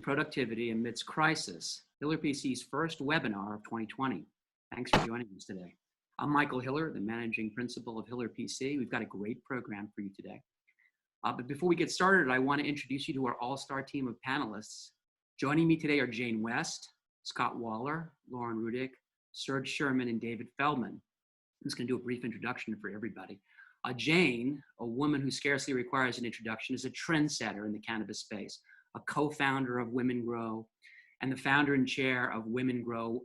Productivity Amidst Crisis, Hiller PC's first webinar of 2020. Thanks for joining us today. I'm Michael Hiller, the Managing Principal of Hiller PC. We've got a great program for you today. But before we get started, I want to introduce you to our all-star team of panelists. Joining me today are Jane West, Scott Woller, Lauren Rudick, Sergey Sherman, and David Feldman. I'm just going to do a brief introduction for everybody. Jane, a woman who scarcely requires an introduction, is a trendsetter in the cannabis space, a co-founder of Women Grow, and the founder and chair of Women Grow,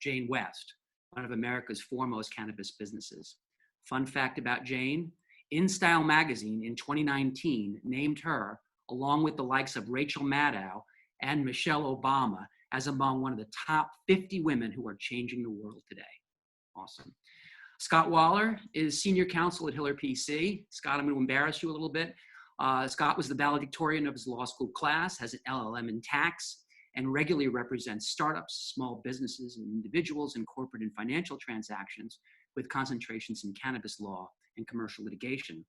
Jane West, one of America's foremost cannabis businesses. Fun fact about Jane, InStyle magazine in 2019 named her, along with the likes of Rachel Maddow and Michelle Obama, as among one of the top 50 women who are changing the world today. Awesome. Scott Woller is Senior Counsel at Hiller PC. Scott, I'm going to embarrass you a little bit. Scott was the valedictorian of his law school class, has an LLM in tax, and regularly represents startups, small businesses, and individuals in corporate and financial transactions with concentrations in cannabis law and commercial litigation.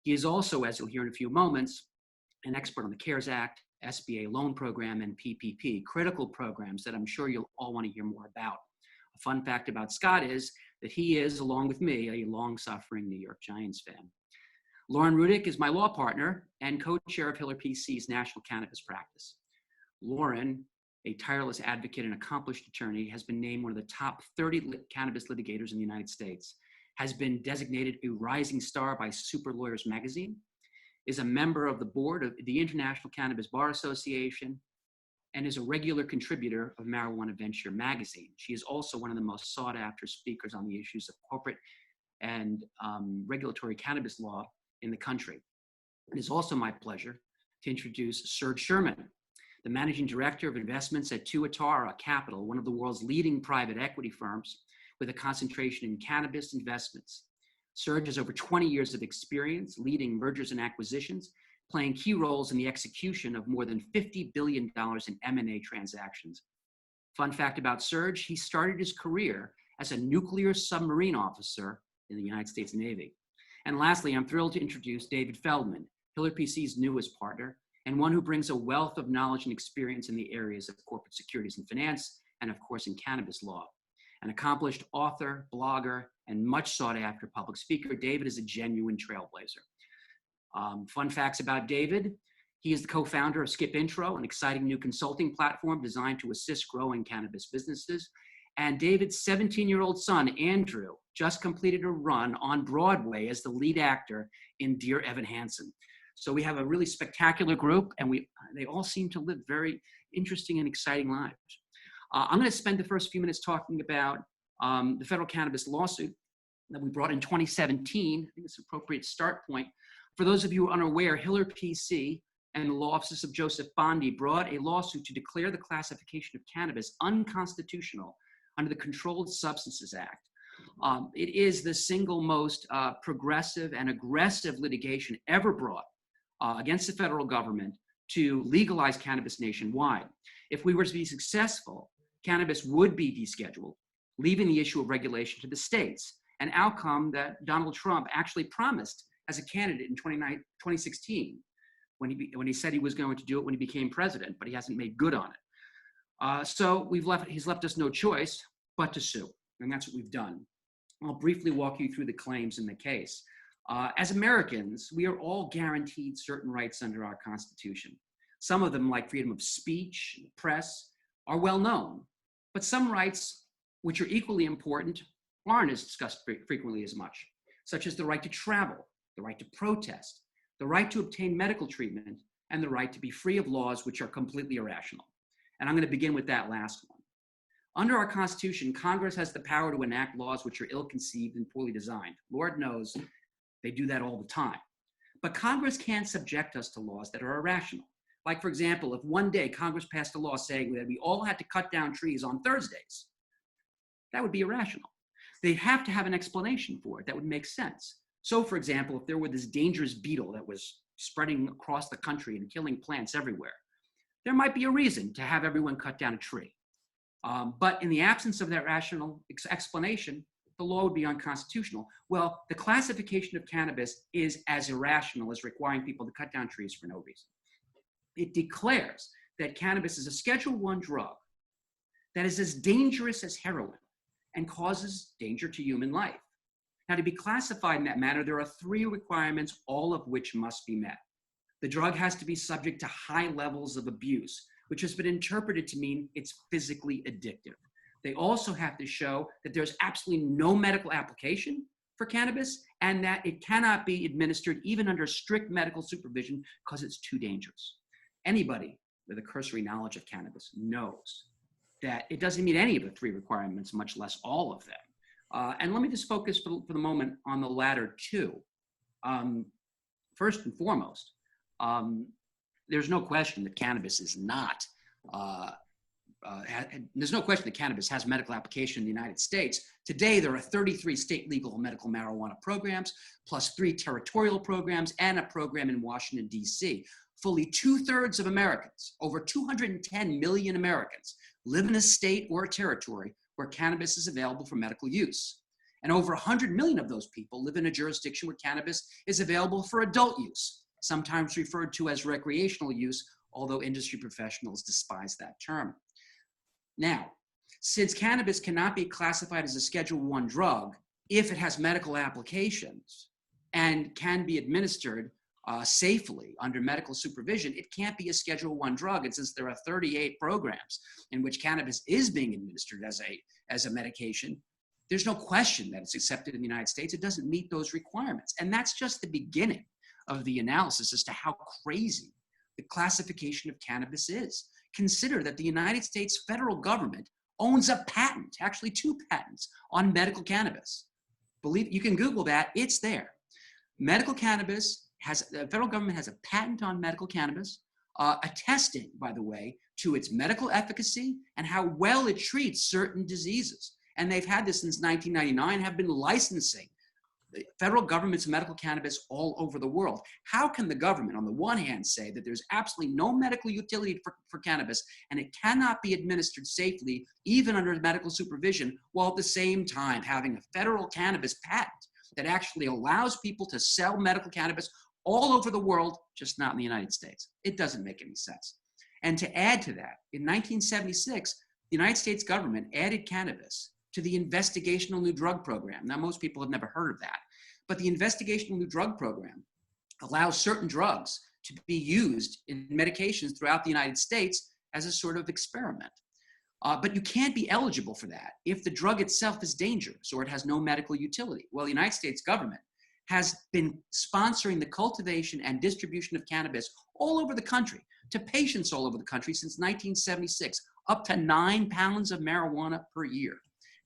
He is also, as you'll hear in a few moments, an expert on the CARES Act, SBA loan program, and PPP, critical programs that I'm sure you'll all want to hear more about. A fun fact about Scott is that he is, along with me, a long-suffering New York Giants fan. Lauren Rudick is my law partner and co-chair of Hiller PC's national cannabis practice. Lauren, a tireless advocate and accomplished attorney, has been named one of the top 30 cannabis litigators in the United States, has been designated a rising star by Super Lawyers magazine, is a member of the board of the International Cannabis Bar Association, and is a regular contributor of Marijuana Venture magazine. She is also one of the most sought after speakers on the issues of corporate and regulatory cannabis law in the country. It is also my pleasure to introduce Sergey Sherman, the Managing Director of Investments at Tuatara Capital, one of the world's leading private equity firms with a concentration in cannabis investments. Sergey has over 20 years of experience leading mergers and acquisitions, playing key roles in the execution of more than $50 billion in M&A transactions. Fun fact about Sergey, he started his career as a nuclear submarine officer in the United States Navy. And lastly, I'm thrilled to introduce David Feldman, Hiller PC's newest partner, and one who brings a wealth of knowledge and experience in the areas of corporate securities and finance, and of course in cannabis law. An accomplished author, blogger, and much sought after public speaker, David is a genuine trailblazer. Fun facts about David. He is the co-founder of Skip Intro, an exciting new consulting platform designed to assist growing cannabis businesses. And David's 17-year-old son, Andrew, just completed a run on Broadway as the lead actor in Dear Evan Hansen. So we have a really spectacular group, and they all seem to live very interesting and exciting lives. I'm going to spend the first few minutes talking about the federal cannabis lawsuit that we brought in 2017. I think it's an appropriate start point. For those of you who are unaware, Hiller PC and the law offices of Joseph Bondi brought a lawsuit to declare the classification of cannabis unconstitutional under the Controlled Substances Act. It is the single most progressive and aggressive litigation ever brought against the federal government to legalize cannabis nationwide. If we were to be successful, cannabis would be descheduled, leaving the issue of regulation to the states, an outcome that Donald Trump actually promised as a candidate in 2016 when he said he was going to do it when he became president, but he hasn't made good on it. So he's left us no choice but to sue, and that's what we've done. I'll briefly walk you through the claims in the case. As Americans, we are all guaranteed certain rights under our Constitution. Some of them, like freedom of speech, press, are well known, but some rights, which are equally important, aren't as discussed frequently as much, such as the right to travel, the right to protest, the right to obtain medical treatment, and the right to be free of laws which are completely irrational. And I'm going to begin with that last one. Under our Constitution, Congress has the power to enact laws which are ill-conceived and poorly designed. Lord knows they do that all the time. But Congress can't subject us to laws that are irrational. Like, for example, if one day Congress passed a law saying that we all had to cut down trees on Thursdays, that would be irrational. They'd have to have an explanation for it that would make sense. So, for example, if there were this dangerous beetle that was spreading across the country and killing plants everywhere, there might be a reason to have everyone cut down a tree. But in the absence of that rational explanation, the law would be unconstitutional. Well, the classification of cannabis is as irrational as requiring people to cut down trees for no reason. It declares that cannabis is a Schedule I drug that is as dangerous as heroin and causes danger to human life. Now, to be classified in that manner, there are 3 requirements, all of which must be met. The drug has to be subject to high levels of abuse, which has been interpreted to mean it's physically addictive. They also have to show that there's absolutely no medical application for cannabis and that it cannot be administered even under strict medical supervision because it's too dangerous. Anybody with a cursory knowledge of cannabis knows that it doesn't meet any of the 3 requirements, much less all of them. And let me just focus for the moment on the latter 2. First and foremost, there's no question that cannabis is not, there's no question that cannabis has medical application in the United States. Today, there are 33 state legal medical marijuana programs, plus 3 territorial programs and a program in Washington, D.C. Fully 2/3 of Americans, over 210 million Americans, live in a state or a territory where cannabis is available for medical use. And over 100 million of those people live in a jurisdiction where cannabis is available for adult use, sometimes referred to as recreational use, although industry professionals despise that term. Now, since cannabis cannot be classified as a Schedule I drug if it has medical applications and can be administered safely under medical supervision, it can't be a Schedule I drug. And since there are 38 programs in which cannabis is being administered as a medication, there's no question that it's accepted in the United States. It doesn't meet those requirements. And that's just the beginning of the analysis as to how crazy the classification of cannabis is. Consider that the United States federal government owns a patent, actually 2 patents, on medical cannabis. You can Google that, it's there. Medical cannabis the federal government has a patent on medical cannabis, attesting, by the way, to its medical efficacy and how well it treats certain diseases. And they've had this since 1999, have been licensing the federal government's medical cannabis all over the world. How can the government, on the one hand, say that there's absolutely no medical utility for cannabis and it cannot be administered safely, even under medical supervision, while at the same time having a federal cannabis patent that actually allows people to sell medical cannabis all over the world, just not in the United States? It doesn't make any sense. And to add to that, in 1976, the United States government added cannabis to the Investigational New Drug Program. Now, most people have never heard of that, but the Investigational New Drug Program allows certain drugs to be used in medications throughout the United States as a sort of experiment. But you can't be eligible for that if the drug itself is dangerous or it has no medical utility. Well, the United States government has been sponsoring the cultivation and distribution of cannabis all over the country to patients all over the country since 1976, up to 9 pounds of marijuana per year.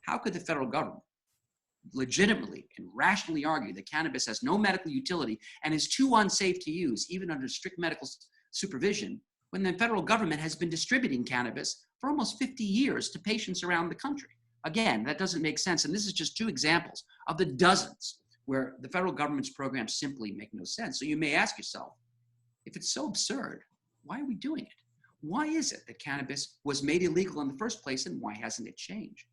How could the federal government legitimately and rationally argue that cannabis has no medical utility and is too unsafe to use, even under strict medical supervision, when the federal government has been distributing cannabis for almost 50 years to patients around the country? Again, that doesn't make sense. And this is just 2 examples of the dozens where the federal government's programs simply make no sense. So you may ask yourself, if it's so absurd, why are we doing it? Why is it that cannabis was made illegal in the first place, and why hasn't it changed?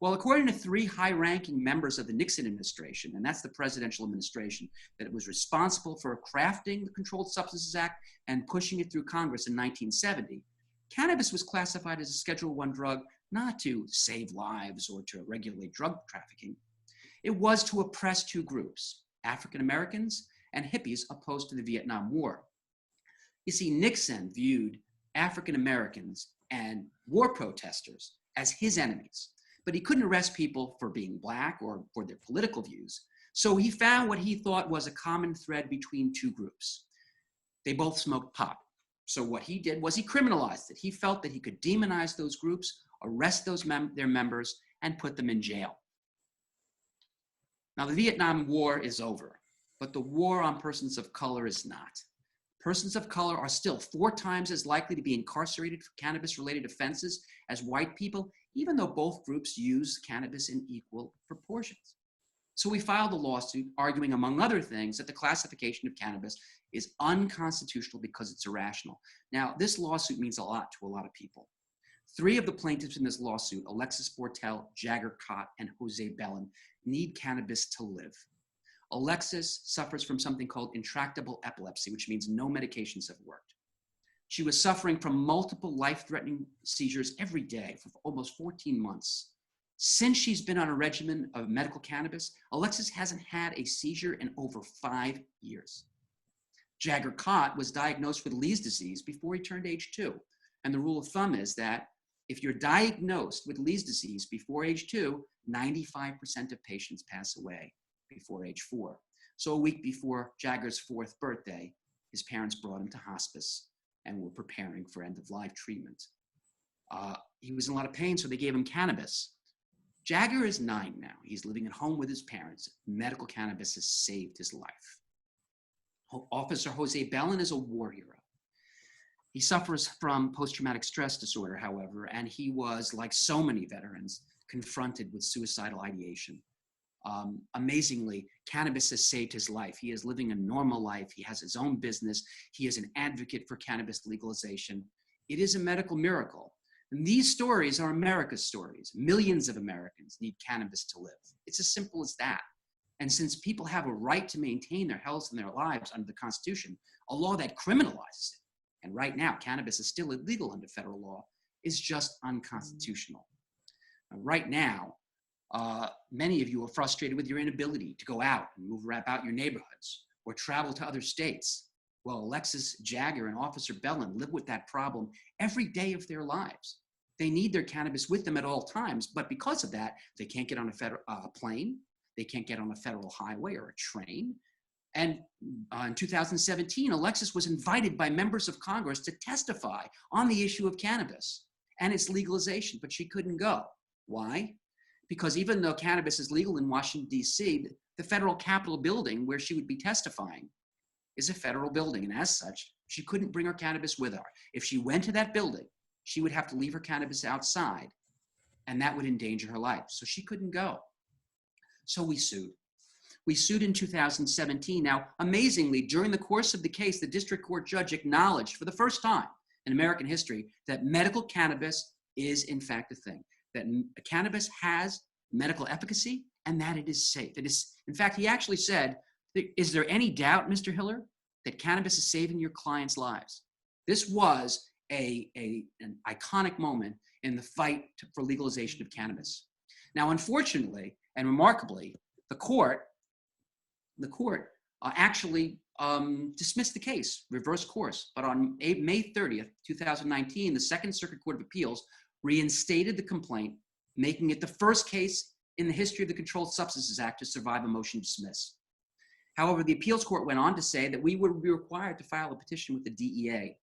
Well, according to 3 high-ranking members of the Nixon administration, and that's the presidential administration that was responsible for crafting the Controlled Substances Act and pushing it through Congress in 1970, cannabis was classified as a Schedule I drug not to save lives or to regulate drug trafficking. It was to oppress 2 groups, African Americans and hippies opposed to the Vietnam War. You see, Nixon viewed African Americans and war protesters as his enemies, but he couldn't arrest people for being black or for their political views. So he found what he thought was a common thread between 2 groups. They both smoked pot. So what he did was he criminalized it. He felt that he could demonize those groups, arrest their members, and put them in jail. Now, the Vietnam War is over, but the war on persons of color is not. Persons of color are still 4 times as likely to be incarcerated for cannabis-related offenses as white people, even though both groups use cannabis in equal proportions. So we filed a lawsuit arguing, among other things, that the classification of cannabis is unconstitutional because it's irrational. Now, this lawsuit means a lot to a lot of people. 3 of the plaintiffs in this lawsuit, Alexis Bortel, Jagger Cott, and Jose Bellin, need cannabis to live. Alexis suffers from something called intractable epilepsy, which means no medications have worked. She was suffering from multiple life-threatening seizures every day for almost 14 months. Since she's been on a regimen of medical cannabis, Alexis hasn't had a seizure in over 5 years. Jagger Cott was diagnosed with Lee's disease before he turned age 2. And the rule of thumb is that if you're diagnosed with Lee's disease before age 2, 95% of patients pass away before age 4. So a week before Jagger's 4th birthday, his parents brought him to hospice and were preparing for end-of-life treatment. He was in a lot of pain, so they gave him cannabis. Jagger is 9 now. He's living at home with his parents. Medical cannabis has saved his life. Officer Jose Bellin is a war hero. He suffers from post-traumatic stress disorder, however, and he was, like so many veterans, confronted with suicidal ideation. Amazingly, cannabis has saved his life. He is living a normal life. He has his own business. He is an advocate for cannabis legalization. It is a medical miracle. And these stories are America's stories. Millions of Americans need cannabis to live. It's as simple as that. And since people have a right to maintain their health and their lives under the Constitution, a law that criminalizes it, and right now cannabis is still illegal under federal law, is just unconstitutional. Right now, many of you are frustrated with your inability to go out and move about your neighborhoods or travel to other states. Well, Alexis Jagger and Officer Bellin live with that problem every day of their lives. They need their cannabis with them at all times, but because of that, they can't get on a plane, they can't get on a federal highway or a train. And in 2017, Alexis was invited by members of Congress to testify on the issue of cannabis and its legalization, but she couldn't go. Why? Because even though cannabis is legal in Washington, D.C., the federal Capitol building where she would be testifying is a federal building, and as such, she couldn't bring her cannabis with her. If she went to that building, she would have to leave her cannabis outside, and that would endanger her life. So she couldn't go. So we sued. We sued in 2017. Now, amazingly, during the course of the case, the district court judge acknowledged for the first time in American history that medical cannabis is in fact a thing, that cannabis has medical efficacy and that it is safe. It is, in fact, he actually said, is there any doubt, Mr. Hiller, that cannabis is saving your clients' lives? This was an iconic moment in the fight for legalization of cannabis. Now, unfortunately and remarkably, the court actually dismissed the case, reversed course. But on May 30th, 2019, the Second Circuit Court of Appeals reinstated the complaint, making it the first case in the history of the Controlled Substances Act to survive a motion to dismiss. However, the appeals court went on to say that we would be required to file a petition with the DEA,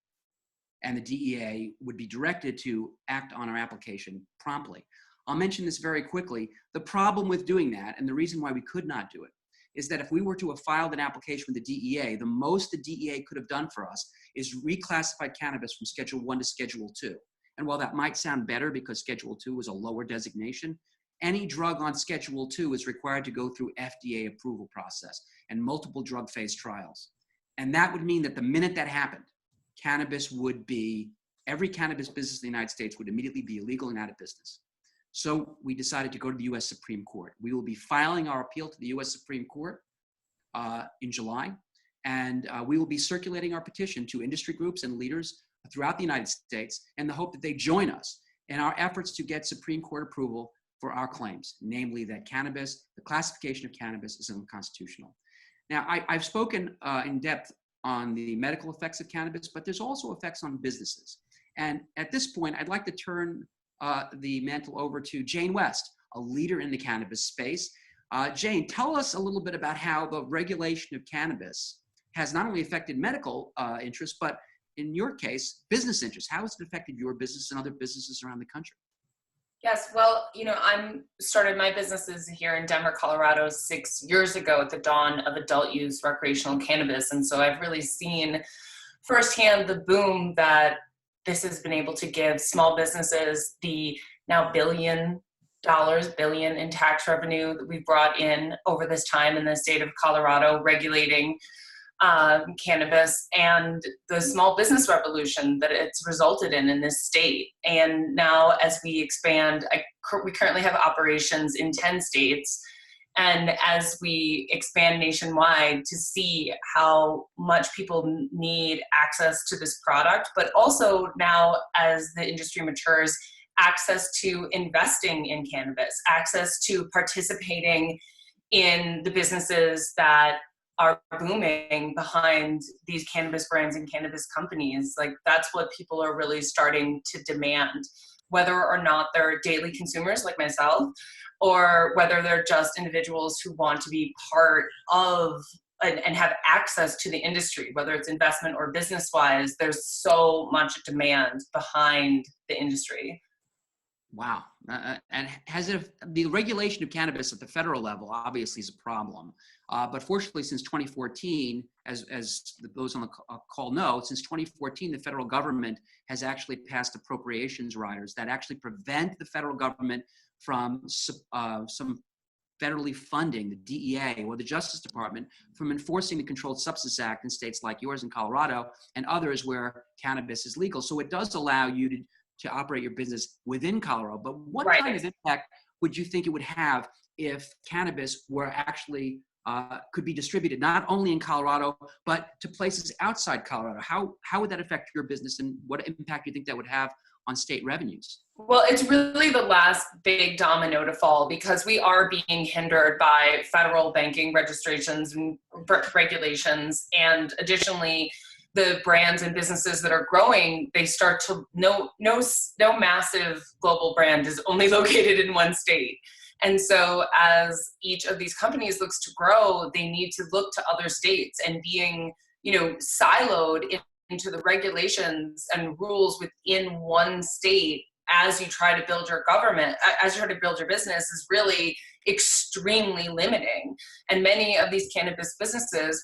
and the DEA would be directed to act on our application promptly. I'll mention this very quickly. The problem with doing that, and the reason why we could not do it, is that if we were to have filed an application with the DEA, the most the DEA could have done for us is reclassified cannabis from Schedule 1 to Schedule 2. And while that might sound better because Schedule 2 is a lower designation, any drug on Schedule 2 is required to go through FDA approval process and multiple drug phase trials. And that would mean that the minute that happened, cannabis would be, every cannabis business in the United States would immediately be illegal and out of business. So we decided to go to the US Supreme Court. We will be filing our appeal to the US Supreme Court in July, and we will be circulating our petition to industry groups and leaders throughout the United States in the hope that they join us in our efforts to get Supreme Court approval for our claims, namely that cannabis, the classification of cannabis is unconstitutional. Now, I've spoken in depth on the medical effects of cannabis, but there's also effects on businesses. And at this point, I'd like to turn the mantle over to Jane West, a leader in the cannabis space. Jane, tell us a little bit about how the regulation of cannabis has not only affected medical interests, but in your case, business interests. How has it affected your business and other businesses around the country? Yes, well, I started my businesses here in Denver, Colorado 6 years ago at the dawn of adult use recreational cannabis. And so I've really seen firsthand the boom that this has been able to give small businesses, the now billion in tax revenue that we've brought in over this time in the state of Colorado, regulating cannabis, and the small business revolution that it's resulted in this state. And now as we expand, we currently have operations in 10 states, And as we expand nationwide, to see how much people need access to this product, but also now as the industry matures, access to investing in cannabis, access to participating in the businesses that are booming behind these cannabis brands and cannabis companies. Like, that's what people are really starting to demand, whether or not they're daily consumers like myself, or whether they're just individuals who want to be part of and have access to the industry, whether it's investment or business wise. There's so much demand behind the industry. Wow. And the regulation of cannabis at the federal level obviously is a problem. But fortunately, since 2014, as those on the call know, since 2014, the federal government has actually passed appropriations riders that actually prevent the federal government from some federally funding the DEA or the Justice Department from enforcing the Controlled Substance Act in states like yours in Colorado and others where cannabis is legal. So it does allow you to operate your business within Colorado. But what Right. kind of impact would you think it would have if cannabis were actually could be distributed not only in Colorado, but to places outside Colorado? How would that affect your business, and what impact do you think that would have on state revenues? Well, it's really the last big domino to fall, because we are being hindered by federal banking registrations and regulations. And additionally, the brands and businesses that are growing, they start to, no massive global brand is only located in one state. And so as each of these companies looks to grow, they need to look to other states, and being, siloed into the regulations and rules within one state as you try to build your business is really extremely limiting. And many of these cannabis businesses,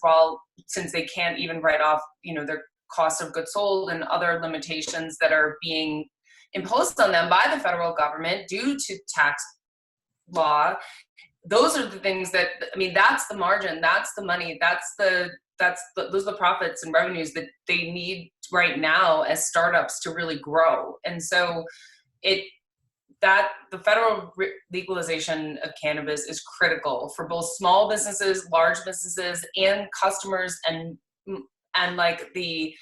since they can't even write off, their cost of goods sold and other limitations that are being imposed on them by the federal government due to tax law, those are the things that, that's the margin, that's the money, those are the profits and revenues that they need right now as startups to really grow. And so the federal legalization of cannabis is critical for both small businesses, large businesses, and customers, and like the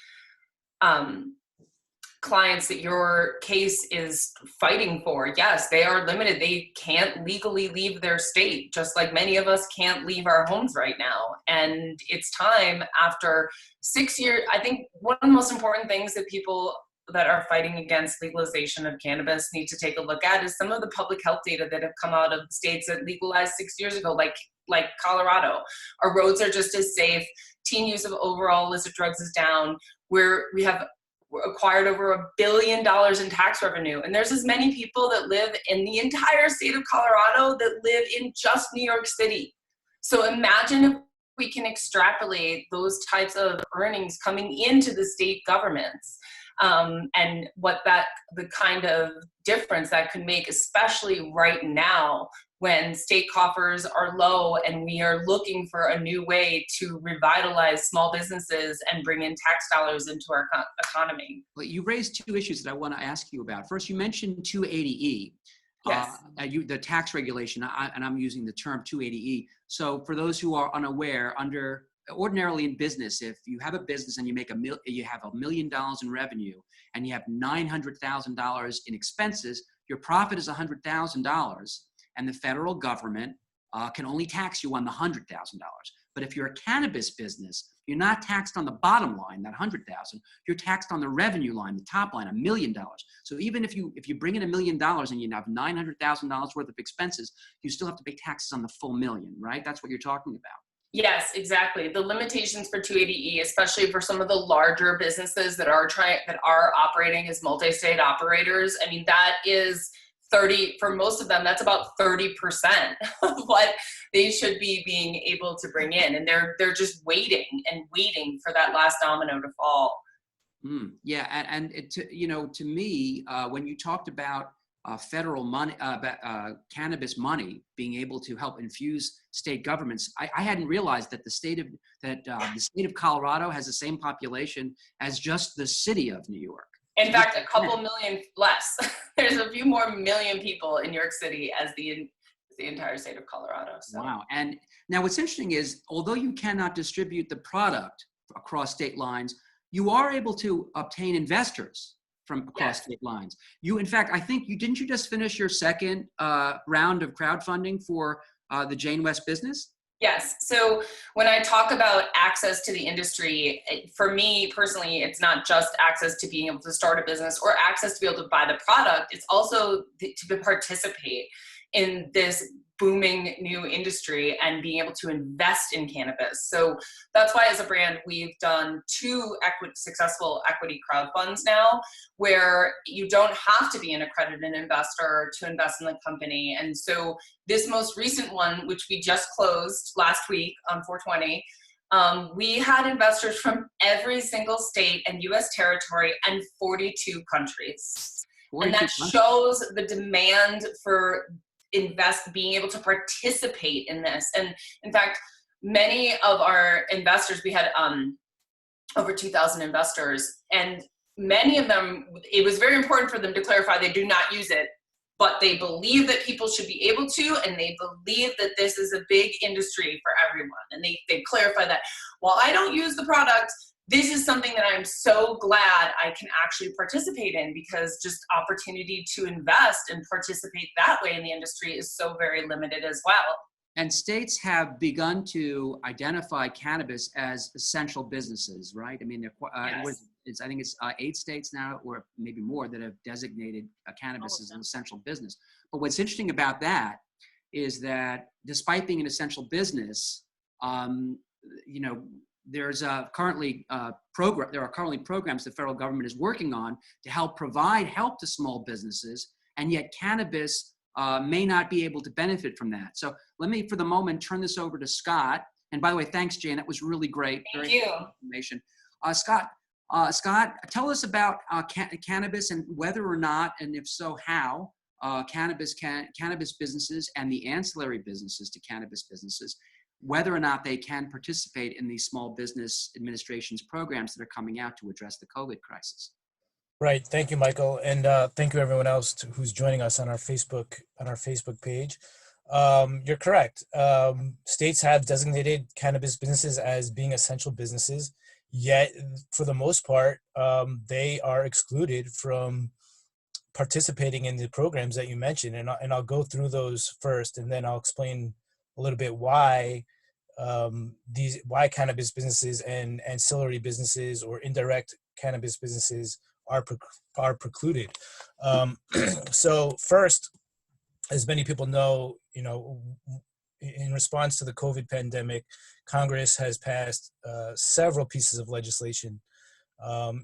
clients that your case is fighting for. Yes, they are limited. They can't legally leave their state, just like many of us can't leave our homes right now. And it's time, after 6 years, I think one of the most important things that people that are fighting against legalization of cannabis need to take a look at is some of the public health data that have come out of states that legalized 6 years ago, like Colorado. Our roads are just as safe. Teen use of overall illicit drugs is down. We have acquired over $1 billion in tax revenue. And there's as many people that live in the entire state of Colorado that live in just New York City. So imagine if we can extrapolate those types of earnings coming into the state governments, and the kind of difference that could make, especially right now when state coffers are low and we are looking for a new way to revitalize small businesses and bring in tax dollars into our economy. Well, you raised two issues that I want to ask you about. First, you mentioned 280E. Yes. The tax regulation, and I'm using the term 280E. So for those who are unaware, ordinarily in business, if you have a business and you have $1 million in revenue and you have $900,000 in expenses, your profit is $100,000, and the federal government can only tax you on the $100,000. But if you're a cannabis business, you're not taxed on the bottom line, that $100,000. You're taxed on the revenue line, the top line, $1 million. So even if you bring in $1 million and you have $900,000 worth of expenses, you still have to pay taxes on the full $1 million, right? That's what you're talking about. Yes, exactly. The limitations for 280E, especially for some of the larger businesses that are operating as multi-state operators, that is 30, for most of them, that's about 30% of what they should be being able to bring in. And they're just waiting for that last domino to fall. Yeah. And to me, when you talked about federal money, cannabis money being able to help infuse state governments, I hadn't realized that the state of Colorado has the same population as just the city of New York. In fact, a couple million less. There's a few more million people in New York City as the the entire state of Colorado. So. Wow. And now what's interesting is, although you cannot distribute the product across state lines, you are able to obtain investors from across state lines. You, in fact, I think didn't you just finish your second round of crowdfunding for the Jane West business? Yes. So when I talk about access to the industry, for me personally, it's not just access to being able to start a business or access to be able to buy the product. It's also to participate in this booming new industry and being able to invest in cannabis. So that's why as a brand, we've done 2 successful equity crowdfunds now, where you don't have to be an accredited investor to invest in the company. And so this most recent one, which we just closed last week on 4/20, we had investors from every single state and US territory and 42 countries. And that shows the demand for being able to participate in this. And in fact, many of our investors, we had over 2,000 investors, and many of them, it was very important for them to clarify they do not use it, but they believe that people should be able to, and they believe that this is a big industry for everyone. And they clarify that while I don't use the product, this is something that I'm so glad I can actually participate in, because just opportunity to invest and participate that way in the industry is so very limited as well. And states have begun to identify cannabis as essential businesses, right? I mean, I think it's 8 states now, or maybe more, that have designated cannabis as an essential business. But what's interesting about that is that despite being an essential business, there's currently programs the federal government is working on to help provide help to small businesses, and yet cannabis may not be able to benefit from that. So let me, for the moment, turn this over to Scott. And by the way, thanks, Jane. That was really great. Thank you. Information. Scott, tell us about cannabis and whether or not, and if so, how cannabis businesses and the ancillary businesses to cannabis businesses, whether or not they can participate in these small business administration's programs that are coming out to address the COVID crisis. Right. Thank you, Michael. And thank you everyone else who's joining us on our Facebook page. You're correct. States have designated cannabis businesses as being essential businesses, yet for the most part, they are excluded from participating in the programs that you mentioned. And I'll go through those first, and then I'll explain a little bit why why cannabis businesses and ancillary businesses or indirect cannabis businesses are precluded. So first, as many people know, in response to the COVID pandemic, Congress has passed several pieces of legislation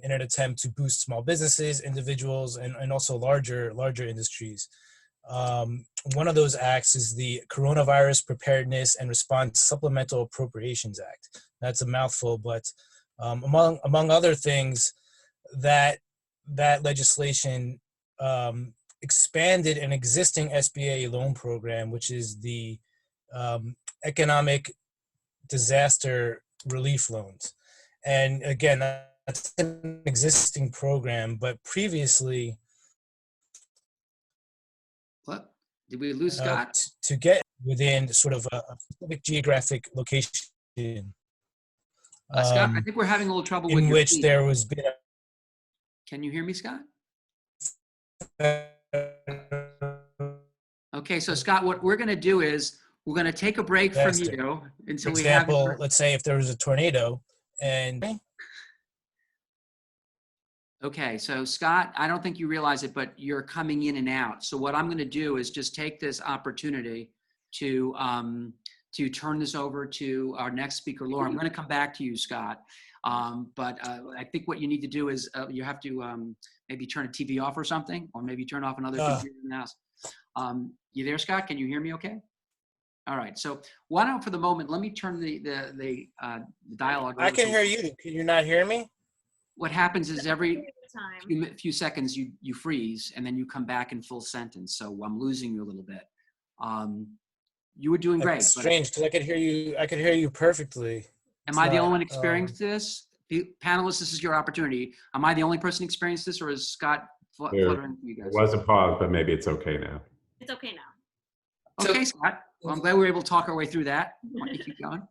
in an attempt to boost small businesses, individuals, and also larger industries. One of those acts is the Coronavirus Preparedness and Response Supplemental Appropriations Act. That's a mouthful, but among other things, that legislation expanded an existing SBA loan program, which is the Economic Disaster Relief Loans. And again, that's an existing program, but previously, what? Did we lose Scott? To get within sort of a specific geographic location. Scott, I think we're having a little trouble with in your which feed. there was been. Can you hear me, Scott? Okay, so Scott, what we're going to do is we're going to take a break from you until we have. For example, let's say if there was a tornado and. Okay, so Scott, I don't think you realize it, but you're coming in and out. So what I'm going to do is just take this opportunity to turn this over to our next speaker, Laura. I'm going to come back to you, Scott. But I think what you need to do is you have to maybe turn a TV off or something, or maybe turn off another computer in the house. You there, Scott? Can you hear me okay? All right. So why don't, for the moment, let me turn the dialogue over. I can hear you. Can you not hear me? What happens is every few seconds you freeze, and then you come back in full sentence. So I'm losing you a little bit. You were doing great. It's strange because I could hear you perfectly. Am I the only one experiencing this? Panelists, this is your opportunity. Am I the only person experiencing this, or is Scott fluttering for you guys? It was a pause, but maybe it's okay now. It's okay now. Okay, Scott. Well, I'm glad we were able to talk our way through that. Why don't you keep going?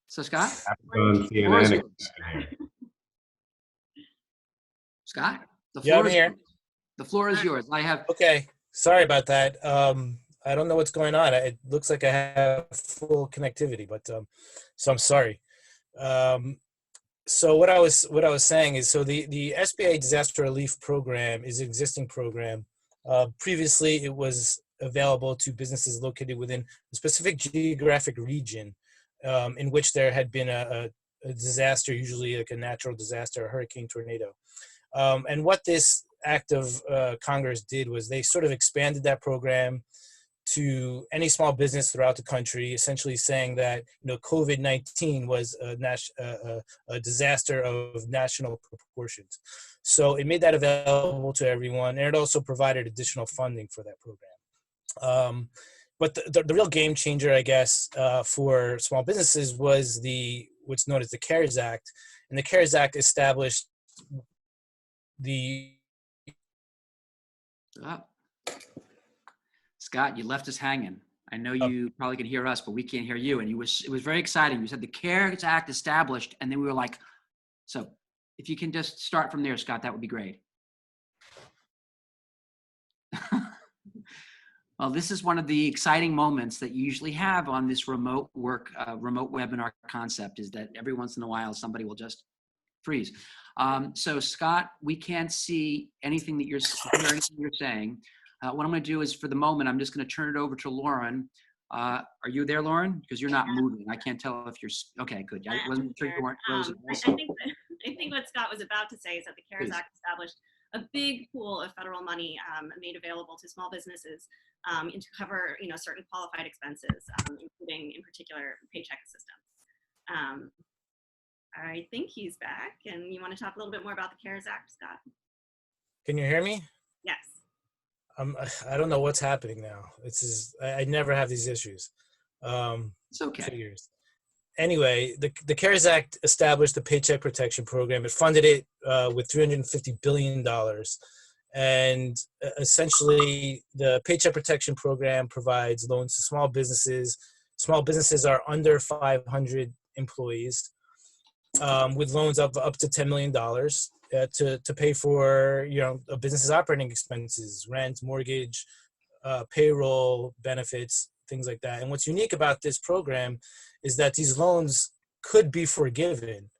So, Scott, On the floor is CNN. yours. Scott, the Yeah, floor I'm is here. yours. The floor is yours. I have. Okay, sorry about that. I don't know what's going on. It looks like I have full connectivity, but so I'm sorry. So what I was saying is, so the SBA Disaster Relief Program is an existing program. Previously, it was available to businesses located within a specific geographic region in which there had been a disaster, usually like a natural disaster, a hurricane, tornado. And what this act of Congress did was they sort of expanded that program to any small business throughout the country, essentially saying that COVID-19 was a disaster of national proportions. So it made that available to everyone, and it also provided additional funding for that program. But the real game changer, I guess, for small businesses was what's known as the CARES Act, and the CARES Act established the Scott, you left us hanging. I know you probably can hear us, but we can't hear you. And it was very exciting. You said the CARES Act established, and then we were like, so if you can just start from there, Scott, that would be great. Well, this is one of the exciting moments that you usually have on this remote webinar concept, is that every once in a while, somebody will just freeze. So Scott, we can't see anything that you're saying. What I'm going to do is, for the moment, I'm just going to turn it over to Lauren. Are you there, Lauren? Because you're not moving. I can't tell if you're. Okay, good. I wasn't sure you weren't frozen. I think what Scott was about to say is that the CARES Act established a big pool of federal money made available to small businesses to cover certain qualified expenses, including in particular paycheck assistance. I think he's back, and you want to talk a little bit more about the CARES Act, Scott? Can you hear me? Yes. I don't know what's happening now. I never have these issues. It's okay. Figures. Anyway, the CARES Act established the Paycheck Protection Program. It funded it with $350 billion. And essentially, the Paycheck Protection Program provides loans to small businesses. Small businesses are under 500 employees, with loans up to $10 million to pay for a business's operating expenses, rent, mortgage, payroll, benefits, things like that. And what's unique about this program is that these loans could be forgiven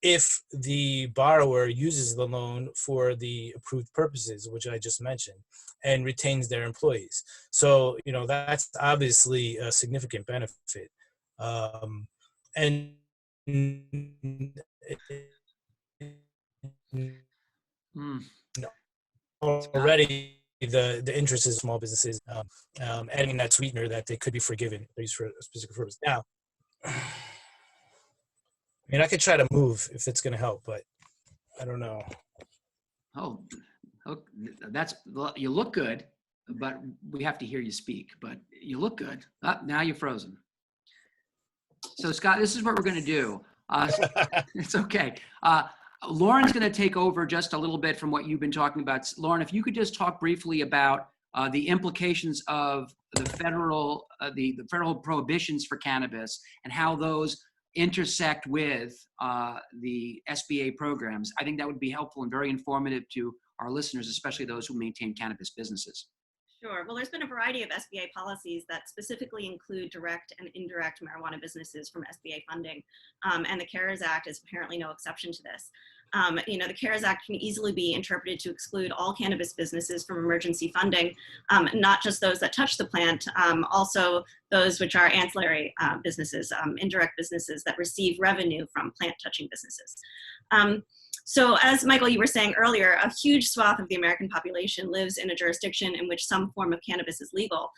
if the borrower uses the loan for the approved purposes, which I just mentioned, and retains their employees. So that's obviously a significant benefit. And already the interest is small businesses, adding that sweetener that they could be forgiven used for a specific purpose. Now, I mean, I could try to move if it's going to help, but I don't know. Oh, you look good, but we have to hear you speak. But you look good. Now you're frozen. So Scott, this is what we're going to do. It's okay. Lauren's going to take over just a little bit from what you've been talking about. Lauren, if you could just talk briefly about the implications of the federal prohibitions for cannabis and how those intersect with the SBA programs. I think that would be helpful and very informative to our listeners, especially those who maintain cannabis businesses. Sure. Well, there's been a variety of SBA policies that specifically include direct and indirect marijuana businesses from SBA funding. And the CARES Act is apparently no exception to this. The CARES Act can easily be interpreted to exclude all cannabis businesses from emergency funding, not just those that touch the plant, also those which are ancillary businesses, indirect businesses that receive revenue from plant touching businesses. So as Michael, you were saying earlier, a huge swath of the American population lives in a jurisdiction in which some form of cannabis is legal.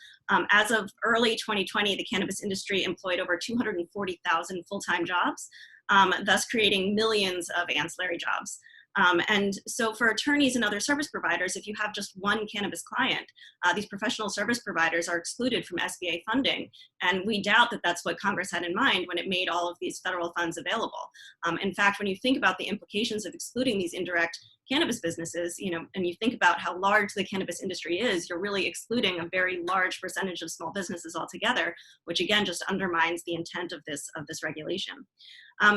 As of early 2020, the cannabis industry employed over 240,000 full-time jobs, thus creating millions of ancillary jobs. And so for attorneys and other service providers, if you have just one cannabis client, these professional service providers are excluded from SBA funding. And we doubt that that's what Congress had in mind when it made all of these federal funds available. In fact, when you think about the implications of excluding these indirect cannabis businesses, and you think about how large the cannabis industry is, you're really excluding a very large percentage of small businesses altogether, which again just undermines the intent of this regulation.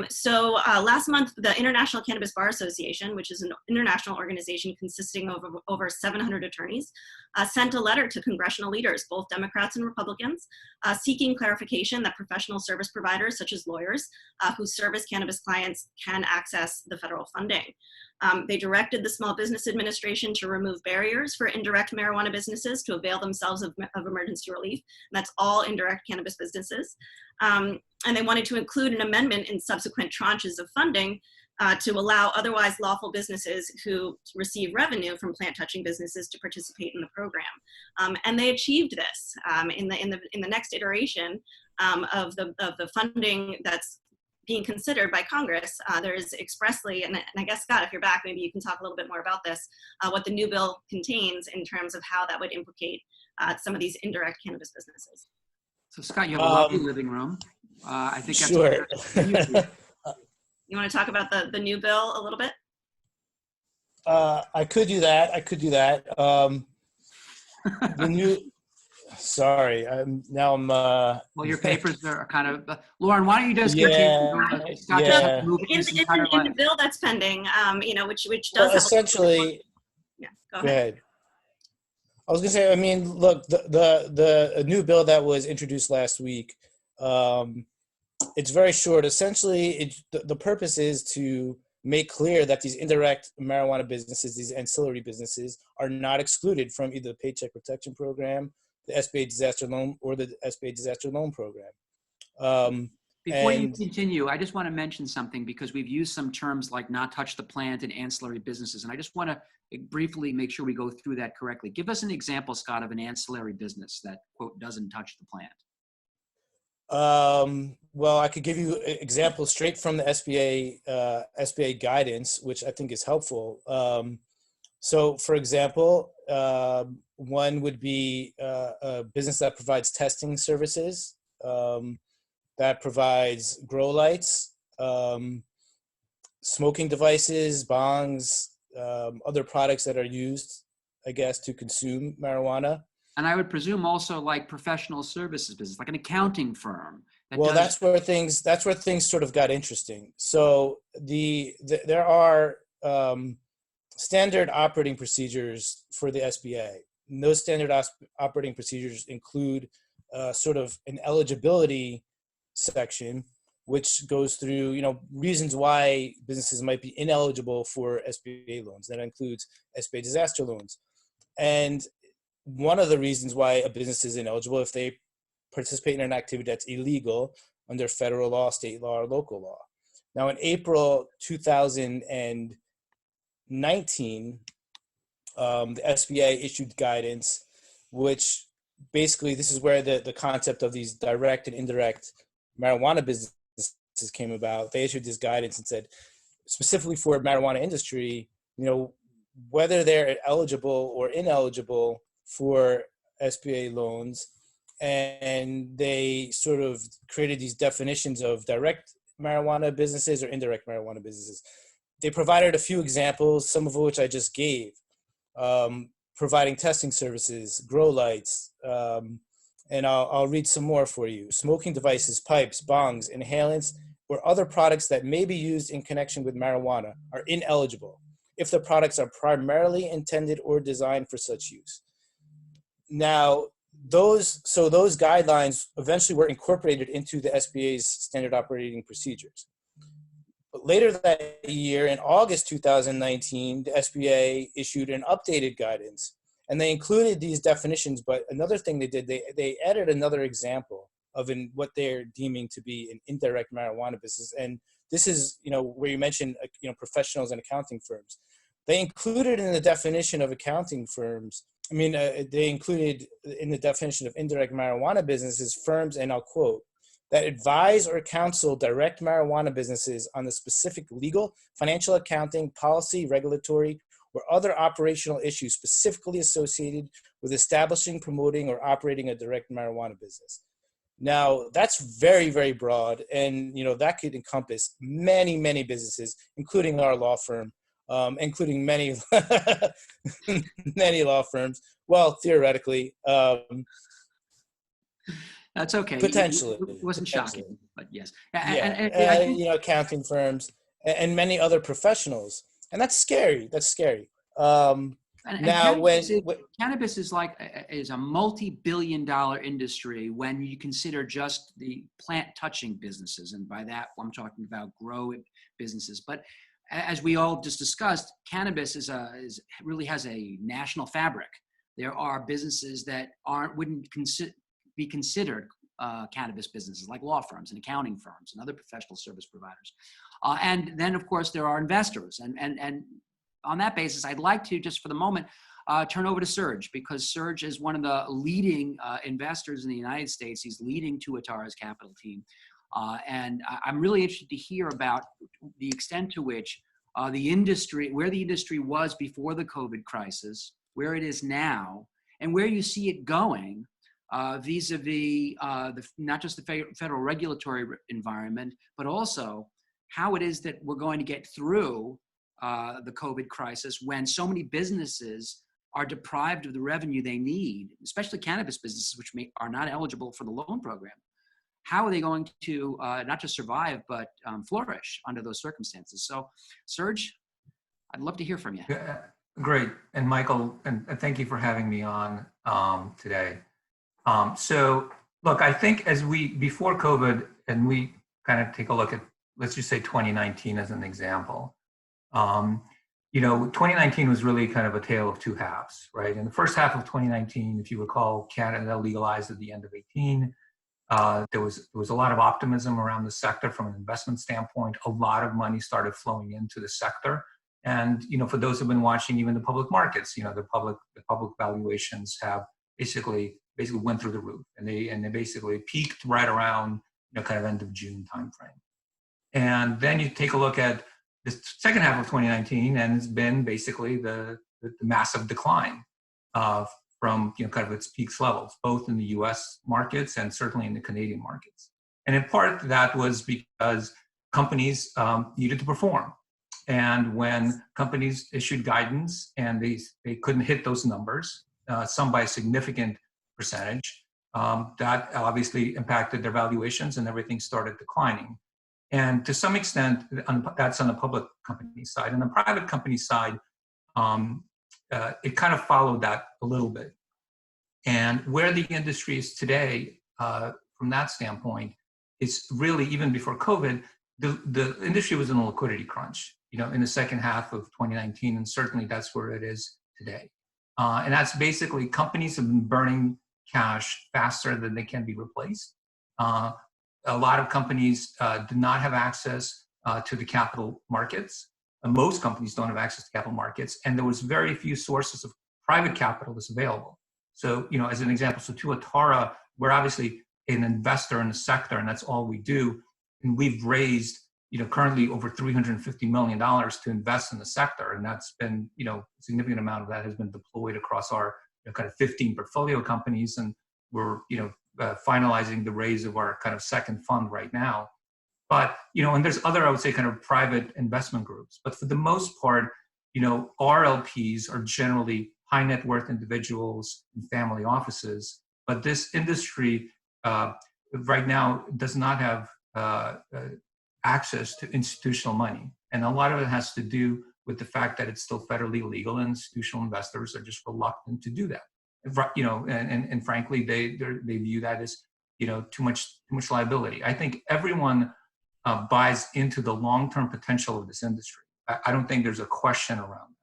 So last month, the International Cannabis Bar Association, which is an international organization consisting of over 700 attorneys, sent a letter to congressional leaders, both Democrats and Republicans, seeking clarification that professional service providers, such as lawyers, who service cannabis clients can access the federal funding. They directed the Small Business Administration to remove barriers for indirect marijuana businesses to avail themselves of emergency relief. And that's all indirect cannabis businesses. And they wanted to include an amendment in subsequent tranches of funding to allow otherwise lawful businesses who receive revenue from plant-touching businesses to participate in the program. And they achieved this in the next iteration of the funding that's being considered by Congress. There is expressly, and I guess, Scott, if you're back, maybe you can talk a little bit more about this, what the new bill contains in terms of how that would implicate some of these indirect cannabis businesses. So Scott, you have a lovely living room. I think that's sure. You want to talk about the new bill a little bit? I could do that. The new. Sorry, I'm. Well, your papers are kind of. Lauren, why don't you just continue? Scott yeah. In the bill that's pending, which does essentially. Yeah. Go ahead. I was gonna say. I mean, look, the new bill that was introduced last week. It's very short. Essentially, the purpose is to make clear that these indirect marijuana businesses, these ancillary businesses, are not excluded from either the Paycheck Protection Program, the SBA Disaster Loan, or the SBA Disaster Loan Program. Before you continue, I just want to mention something because we've used some terms like not touch the plant and ancillary businesses, and I just want to briefly make sure we go through that correctly. Give us an example, Scott, of an ancillary business that, quote, doesn't touch the plant. Well, I could give you examples straight from the SBA guidance, which I think is helpful. So, for example, one would be a business that provides testing services, that provides grow lights, smoking devices, bongs, other products that are used, I guess, to consume marijuana. And I would presume also like professional services business, like an accounting firm. That's where things sort of got interesting. So there are standard operating procedures for the SBA. And those standard operating procedures include sort of an eligibility section, which goes through, reasons why businesses might be ineligible for SBA loans. That includes SBA disaster loans. And one of the reasons why a business is ineligible if they participate in an activity that's illegal under federal law, state law, or local law. Now, in April 2019, the SBA issued guidance, which basically this is where the concept of these direct and indirect marijuana businesses came about. They issued this guidance and said, specifically for marijuana industry, whether they're eligible or ineligible for SBA loans, and they sort of created these definitions of direct marijuana businesses or indirect marijuana businesses. They provided a few examples, some of which I just gave, providing testing services, grow lights, and I'll read some more for you. Smoking devices, pipes, bongs, inhalants, or other products that may be used in connection with marijuana are ineligible if the products are primarily intended or designed for such use. Now, those guidelines eventually were incorporated into the SBA's standard operating procedures. But later that year, in August 2019, the SBA issued an updated guidance, and they included these definitions. But another thing they did, they added another example of what they're deeming to be an indirect marijuana business. And this is, where you mentioned, professionals and accounting firms. They included in the definition of accounting firms, they included in the definition of indirect marijuana businesses, firms, and I'll quote, that advise or counsel direct marijuana businesses on the specific legal, financial, accounting, policy, regulatory, or other operational issues specifically associated with establishing, promoting, or operating a direct marijuana business. Now, that's very, very broad, and that could encompass many, many businesses, including our law firm, including many, many law firms. Well, theoretically, That's okay. potentially, It wasn't shocking, but yes. And yeah, I think, accounting firms and many other professionals, and that's scary. That's scary. and Now, cannabis is like is a multi-billion-dollar industry when you consider just the plant-touching businesses, and by that I'm talking about grow businesses. But as we all just discussed, cannabis really has a national fabric. There are businesses that wouldn't be considered cannabis businesses, like law firms and accounting firms and other professional service providers. And then, of course, there are investors. And on that basis, I'd like to, just for the moment, turn over to Serge, because Serge is one of the leading investors in the United States. He's leading Tuatara's capital team. And I'm really interested to hear about the extent to which where the industry was before the COVID crisis, where it is now, and where you see it going vis-a-vis not just the federal regulatory environment, but also how it is that we're going to get through the COVID crisis when so many businesses are deprived of the revenue they need, especially cannabis businesses, which are not eligible for the loan program. How are they going to not just survive, but flourish under those circumstances? So, Serge, I'd love to hear from you. Yeah, great. And Michael, and thank you for having me on today. So, look, I think before COVID, and we kind of take a look at, let's just say 2019 as an example. 2019 was really kind of a tale of two halves, right? In the first half of 2019, if you recall, Canada legalized at the end of 18. There was a lot of optimism around the sector from an investment standpoint. A lot of money started flowing into the sector. And, for those who've been watching even the public markets, the public valuations have basically went through the roof, and they basically peaked right around, kind of end of June timeframe. And then you take a look at the second half of 2019, and it's been basically the massive decline from kind of its peaks levels, both in the U.S. markets and certainly in the Canadian markets. And in part, that was because companies needed to perform. And when companies issued guidance and they couldn't hit those numbers, some by a significant percentage, that obviously impacted their valuations and everything started declining. And to some extent, that's on the public company side. On the private company side, it kind of followed that a little bit. And where the industry is today, from that standpoint, is really, even before COVID, the industry was in a liquidity crunch, in the second half of 2019, and certainly that's where it is today. And that's basically companies have been burning cash faster than they can be replaced. A lot of companies do not have access to the capital markets. Most companies don't have access to capital markets, and there was very few sources of private capital that's available. So, as an example, so Tuatara, we're obviously an investor in the sector, and that's all we do. And we've raised, currently over $350 million to invest in the sector, and that's been, a significant amount of that has been deployed across our kind of 15 portfolio companies, and we're, finalizing the raise of our kind of second fund right now. But, and there's other, I would say, kind of private investment groups. But for the most part, our LPs are generally high net worth individuals and family offices. But this industry right now does not have access to institutional money. And a lot of it has to do with the fact that it's still federally illegal, and institutional investors are just reluctant to do that. And frankly, they view that as, too much liability. I think everyone buys into the long-term potential of this industry. I don't think there's a question around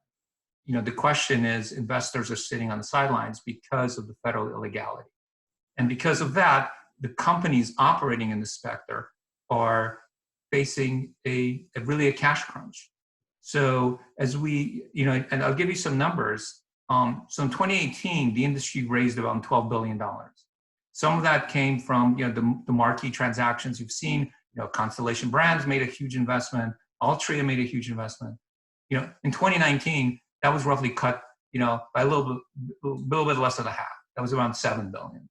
that. The question is, investors are sitting on the sidelines because of the federal illegality. And because of that, the companies operating in this sector are facing really a cash crunch. So as we, and I'll give you some numbers. So in 2018, the industry raised about $12 billion. Some of that came from, the marquee transactions you've seen. Constellation Brands made a huge investment. Altria made a huge investment. In 2019, that was roughly cut, by a little bit less than a half. That was around $7 billion.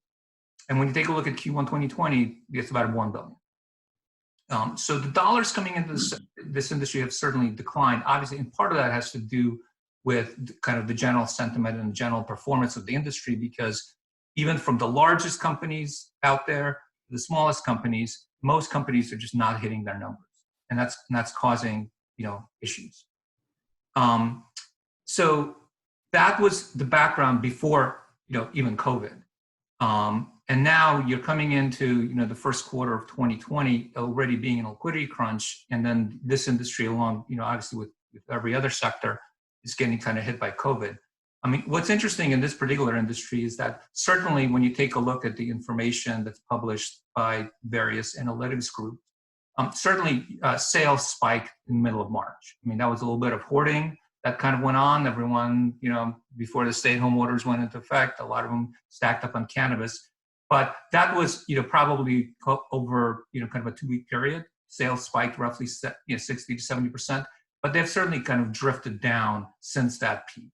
And when you take a look at Q1 2020, it's about $1 billion. So the dollars coming into this industry have certainly declined, obviously, and part of that has to do with kind of the general sentiment and general performance of the industry, because even from the largest companies out there, the smallest companies, most companies are just not hitting their numbers, and that's causing issues. So that was the background before even COVID. And now you're coming into the first quarter of 2020 already being in a liquidity crunch, and then this industry, along obviously with every other sector, is getting kind of hit by COVID. I mean, what's interesting in this particular industry is that certainly when you take a look at the information that's published by various analytics groups, certainly sales spiked in the middle of March. I mean, that was a little bit of hoarding that kind of went on. Everyone, before the stay-at-home orders went into effect, a lot of them stacked up on cannabis. But that was, probably over, kind of a 2-week period. Sales spiked roughly 60 to 70%, but they've certainly kind of drifted down since that peak.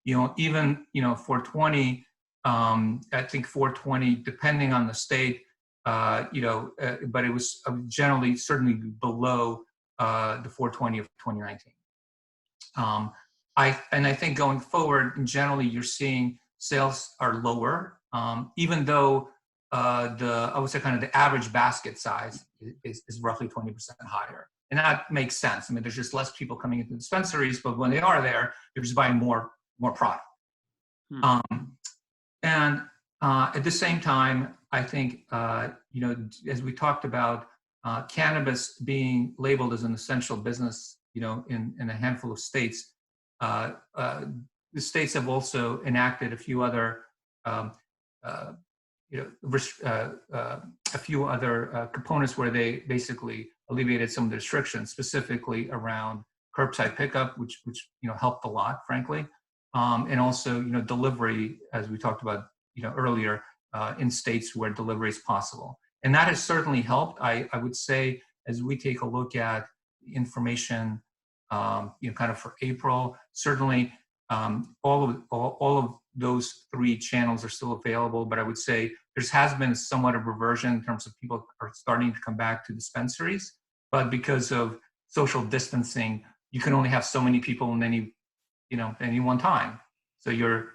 Even 420, I think 420, depending on the state, but it was generally certainly below the 420 of 2019. I think going forward, generally you're seeing sales are lower, even though I would say kind of the average basket size is roughly 20% higher. And that makes sense. I mean, there's just less people coming into dispensaries, but when they are there, they're just buying more product. And at the same time, I think, as we talked about, cannabis being labeled as an essential business, in a handful of states, the states have also enacted a few other, components where they basically alleviated some of the restrictions, specifically around curbside pickup, which helped a lot, frankly, and also delivery, as we talked about earlier, in states where delivery is possible, and that has certainly helped. I would say, as we take a look at information, kind of for April, certainly all of those 3 channels are still available, but I would say there has been somewhat of reversion in terms of people are starting to come back to dispensaries, but because of social distancing, you can only have so many people in any one time. So your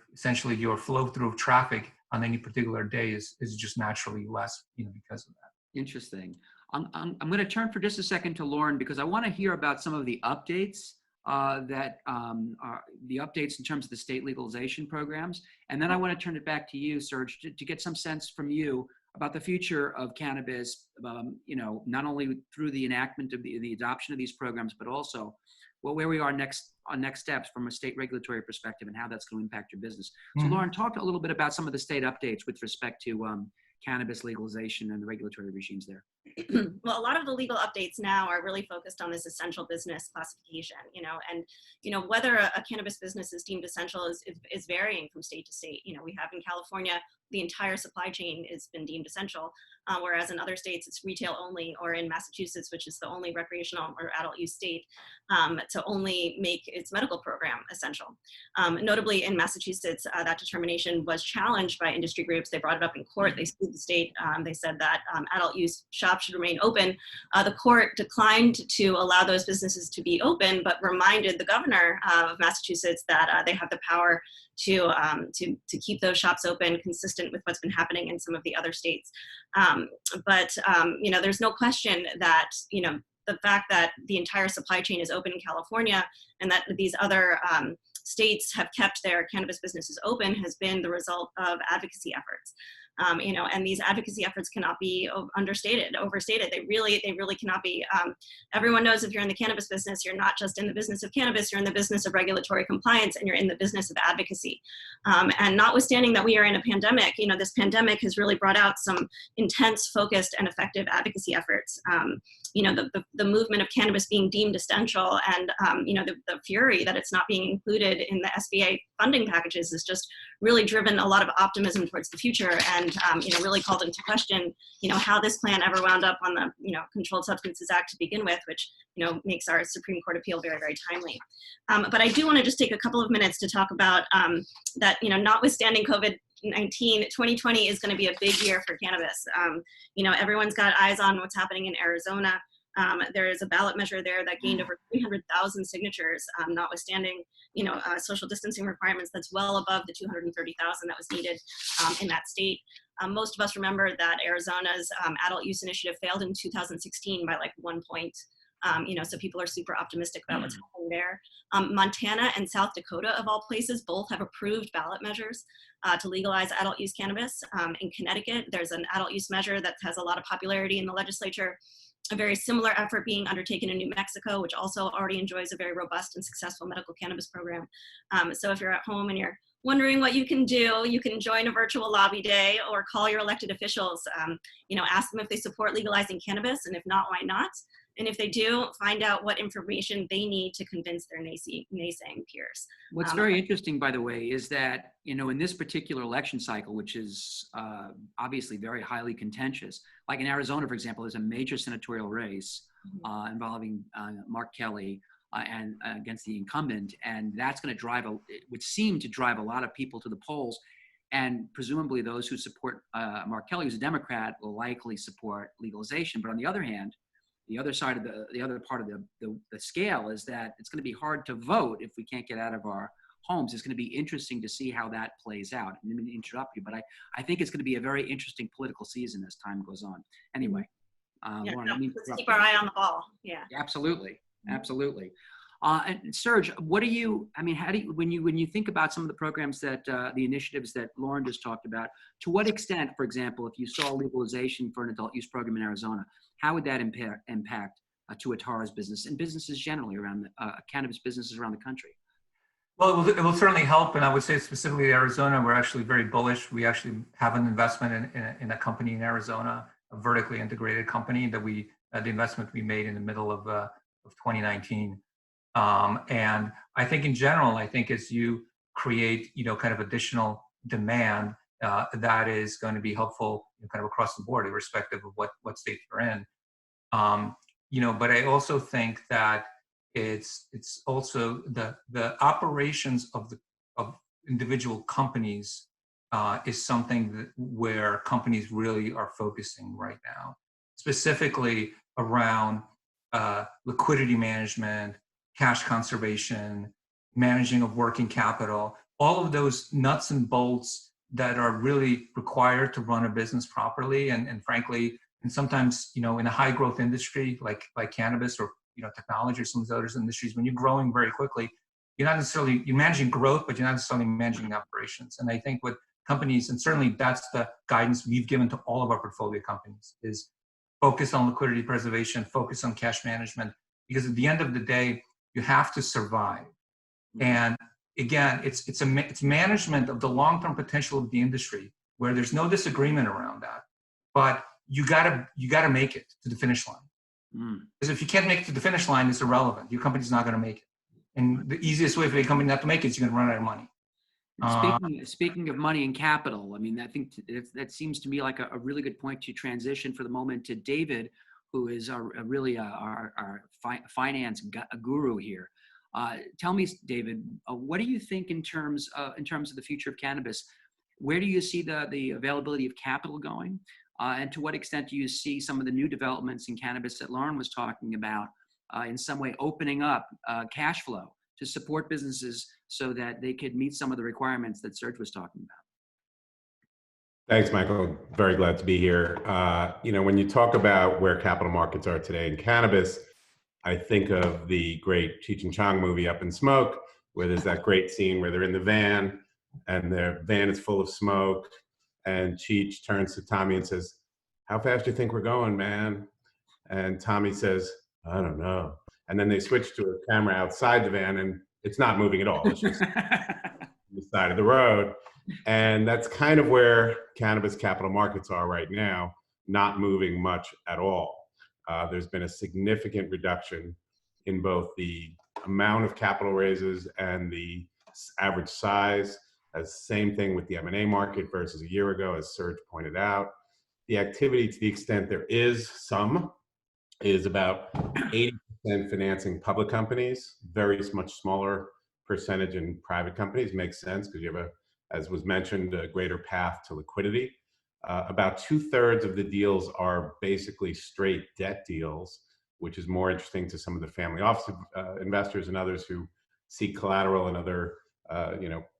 flow through of traffic on any particular day is just naturally less, because of that. Interesting. I'm going to turn for just a second to Lauren, because I want to hear about some of the updates that are the updates in terms of the state legalization programs. And then I want to turn it back to you, Serge, to get some sense from you about the future of cannabis, not only through the enactment of the adoption of these programs, but also where we are next steps from a state regulatory perspective and how that's going to impact your business. So Lauren, talk a little bit about some of the state updates with respect to cannabis legalization and the regulatory regimes there. Well, a lot of the legal updates now are really focused on this essential business classification, and whether a cannabis business is deemed essential is varying from state to state. We have in California, the entire supply chain has been deemed essential, whereas in other states it's retail only, or in Massachusetts, which is the only recreational or adult use state, to only make its medical program essential. Notably in Massachusetts, that determination was challenged by industry groups. They brought it up in court. They sued the state. They said that adult use shops should remain open. The court declined to allow those businesses to be open, but reminded the governor of Massachusetts that they have the power to keep those shops open, consistent with what's been happening in some of the other states. But there's no question that the fact that the entire supply chain is open in California and that these other states have kept their cannabis businesses open has been the result of advocacy efforts. And these advocacy efforts cannot be overstated. They really cannot be. Everyone knows if you're in the cannabis business, you're not just in the business of cannabis, you're in the business of regulatory compliance, and you're in the business of advocacy. And notwithstanding that we are in a pandemic, this pandemic has really brought out some intense, focused, and effective advocacy efforts. The movement of cannabis being deemed essential, and the fury that it's not being included in the SBA funding packages has just really driven a lot of optimism towards the future, and really called into question how this plan ever wound up on the Controlled Substances Act to begin with, which makes our Supreme Court appeal very, very timely. But I do want to just take a couple of minutes to talk about that notwithstanding COVID, 2020 is going to be a big year for cannabis. Everyone's got eyes on what's happening in Arizona. There is a ballot measure there that gained over 300,000 signatures, notwithstanding, social distancing requirements. That's well above the 230,000 that was needed in that state. Most of us remember that Arizona's adult use initiative failed in 2016 by like 1 point. So people are super optimistic about what's happening there. Montana and South Dakota, of all places, both have approved ballot measures to legalize adult use cannabis. In Connecticut, there's an adult use measure that has a lot of popularity in the legislature. A very similar effort being undertaken in New Mexico, which also already enjoys a very robust and successful medical cannabis program. So if you're at home and you're wondering what you can do, you can join a virtual lobby day or call your elected officials. Ask them if they support legalizing cannabis, and if not, why not? And if they do, find out what information they need to convince their naysaying peers. What's very interesting, by the way, is that, in this particular election cycle, which is obviously very highly contentious, like in Arizona, for example, there's a major senatorial race involving Mark Kelly and against the incumbent. And that's going to it would seem to drive a lot of people to the polls. And presumably those who support Mark Kelly, who's a Democrat, will likely support legalization. But on the other hand, the other side of the other part of the scale is that it's going to be hard to vote if we can't get out of our homes. It's going to be interesting to see how that plays out. I didn't mean to interrupt you, but I think it's going to be a very interesting political season as time goes on. Anyway, Lauren, let's keep our eye on the ball. Yeah. Absolutely, absolutely. And Serge, what do you? I mean, how do you, when you think about some of the programs that the initiatives that Lauren just talked about? To what extent, for example, if you saw legalization for an adult use program in Arizona, how would that impact Tuatara's business and businesses generally around cannabis businesses around the country? Well, it will certainly help, and I would say specifically Arizona, we're actually very bullish. We actually have an investment in a company in Arizona, a vertically integrated company that the investment we made in the middle of 2019. And I think in general, as you create, kind of additional demand, that is going to be helpful kind of across the board, irrespective of what state you're in. But I also think that it's also the operations of individual companies is something where companies really are focusing right now, specifically around liquidity management, cash conservation, managing of working capital, all of those nuts and bolts that are really required to run a business properly. And frankly, and sometimes, in a high growth industry like cannabis or, technology or some of those other industries, when you're growing very quickly, you're managing growth, but you're not necessarily managing operations. And I think what companies, and certainly that's the guidance we've given to all of our portfolio companies, is focus on liquidity preservation, focus on cash management, because at the end of the day, you have to survive. And again, it's management of the long-term potential of the industry, where there's no disagreement around that. But you gotta make it to the finish line. Because if you can't make it to the finish line, it's irrelevant. Your company's not going to make it. And the easiest way for a company not to make it is you're going to run out of money. Speaking of money and capital, I mean, I think that seems to me like a really good point to transition for the moment to David, who is our finance guru here. Tell me, David, what do you think in terms of the future of cannabis? Where do you see the availability of capital going? And to what extent do you see some of the new developments in cannabis that Lauren was talking about in some way opening up cash flow to support businesses so that they could meet some of the requirements that Serge was talking about? Thanks, Michael. Very glad to be here. When you talk about where capital markets are today in cannabis, I think of the great Cheech and Chong movie Up in Smoke, where there's that great scene where they're in the van and their van is full of smoke. And Cheech turns to Tommy and says, "How fast do you think we're going, man?" And Tommy says, "I don't know." And then they switch to a camera outside the van and it's not moving at all. It's just on the side of the road. And that's kind of where cannabis capital markets are right now, not moving much at all. There's been a significant reduction in both the amount of capital raises and the average size. Same thing with the M&A market versus a year ago, as Serge pointed out. The activity, to the extent there is some, is about 80% financing public companies, very much smaller percentage in private companies. Makes sense because you have as was mentioned, a greater path to liquidity. About 2/3 of the deals are basically straight debt deals, which is more interesting to some of the family office investors and others who seek collateral and other,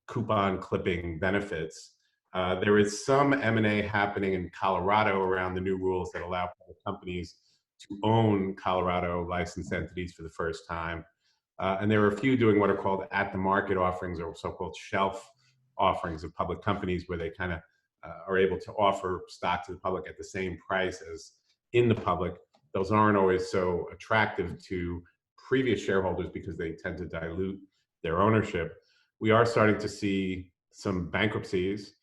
coupon clipping benefits. There is some M&A happening in Colorado around the new rules that allow public companies to own Colorado licensed entities for the first time. And there are a few doing what are called at-the-market offerings, or so-called shelf offerings of public companies, where they kind of are able to offer stock to the public at the same price as in the public. Those aren't always so attractive to previous shareholders because they tend to dilute their ownership. We are starting to see some bankruptcies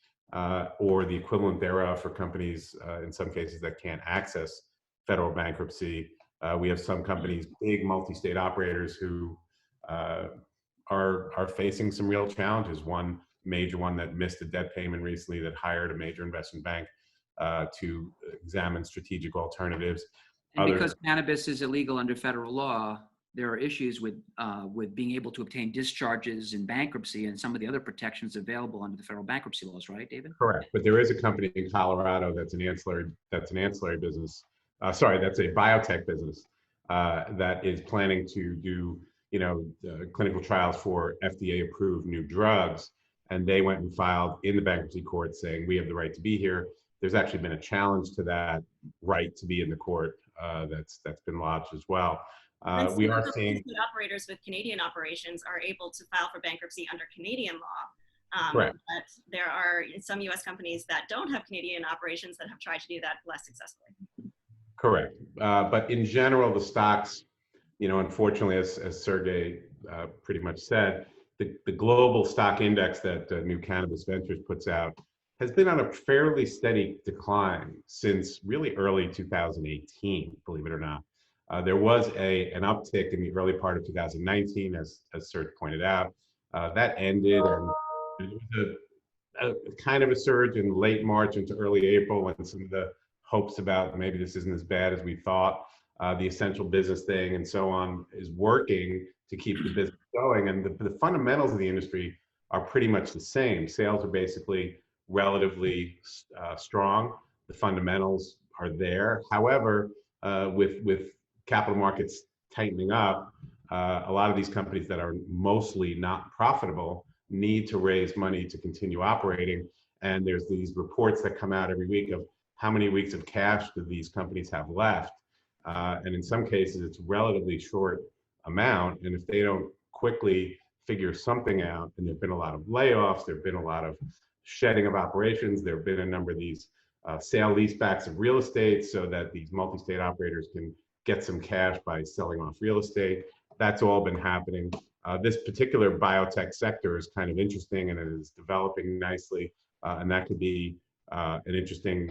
or the equivalent thereof for companies, in some cases, that can't access federal bankruptcy. We have some companies, big multi-state operators, who are facing some real challenges. One major one that missed a debt payment recently, that hired a major investment bank to examine strategic alternatives. And because cannabis is illegal under federal law, there are issues with being able to obtain discharges in bankruptcy and some of the other protections available under the federal bankruptcy laws, right, David? Correct, but there is a company in Colorado that's an ancillary business. That's a biotech business that is planning to do clinical trials for FDA-approved new drugs, and they went and filed in the bankruptcy court saying we have the right to be here. There's actually been a challenge to that right to be in the court that's been lodged as well. We are seeing operators with Canadian operations are able to file for bankruptcy under Canadian law. Correct. But there are some U.S. companies that don't have Canadian operations that have tried to do that less successfully. Correct. But in general, the stocks, unfortunately, as Sergey pretty much said, the global stock index that New Cannabis Ventures puts out has been on a fairly steady decline since really early 2018, believe it or not. There was an uptick in the early part of 2019, as Serge pointed out. That ended, and there was a kind of a surge in late March into early April, when some of the hopes about maybe this isn't as bad as we thought, the essential business thing and so on, is working to keep the business going. And the fundamentals of the industry are pretty much the same. Sales are basically relatively strong. The fundamentals are there. However, with capital markets tightening up, a lot of these companies that are mostly not profitable need to raise money to continue operating. And there's these reports that come out every week of how many weeks of cash do these companies have left. And in some cases, it's a relatively short amount. And if they don't quickly figure something out, and there've been a lot of layoffs, there've been a lot of shedding of operations, there've been a number of these sale leasebacks of real estate so that these multi-state operators can get some cash by selling off real estate. That's all been happening. This particular biotech sector is kind of interesting, and it is developing nicely. And that could be an interesting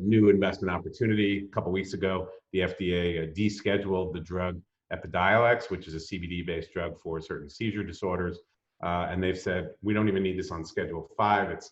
new investment opportunity. A couple weeks ago, the FDA descheduled the drug Epidiolex, which is a CBD-based drug for certain seizure disorders. And they've said, we don't even need this on Schedule 5. It's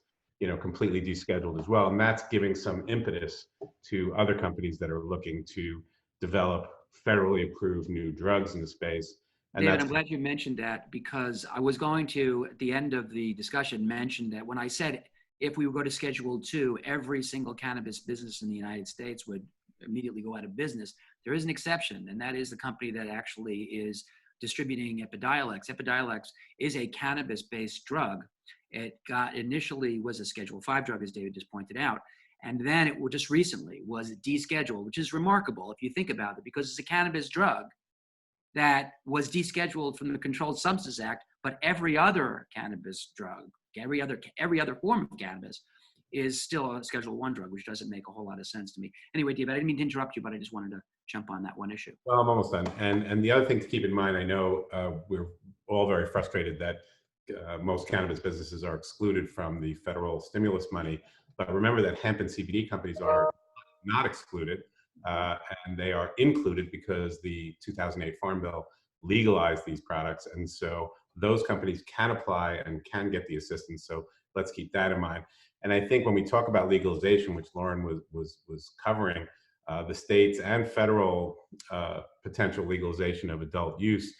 completely descheduled as well. And that's giving some impetus to other companies that are looking to develop federally approved new drugs in the space. And David, I'm glad you mentioned that, because I was going to, at the end of the discussion, mention that when I said if we would go to Schedule 2, every single cannabis business in the United States would immediately go out of business. There is an exception, and that is the company that actually is distributing Epidiolex. Epidiolex is a cannabis-based drug. It initially was a Schedule 5 drug, as David just pointed out, and then it just recently was descheduled, which is remarkable if you think about it, because it's a cannabis drug that was descheduled from the Controlled Substances Act, but every other cannabis drug, every other form of cannabis, is still a Schedule 1 drug, which doesn't make a whole lot of sense to me. Anyway, David, I didn't mean to interrupt you, but I just wanted to jump on that one issue. Well, I'm almost done. And the other thing to keep in mind, I know we're all very frustrated that most cannabis businesses are excluded from the federal stimulus money, but remember that hemp and CBD companies are not excluded, and they are included because the 2008 Farm Bill legalized these products. And so those companies can apply and can get the assistance. So let's keep that in mind. And I think when we talk about legalization, which Lauren was covering, the states and federal potential legalization of adult use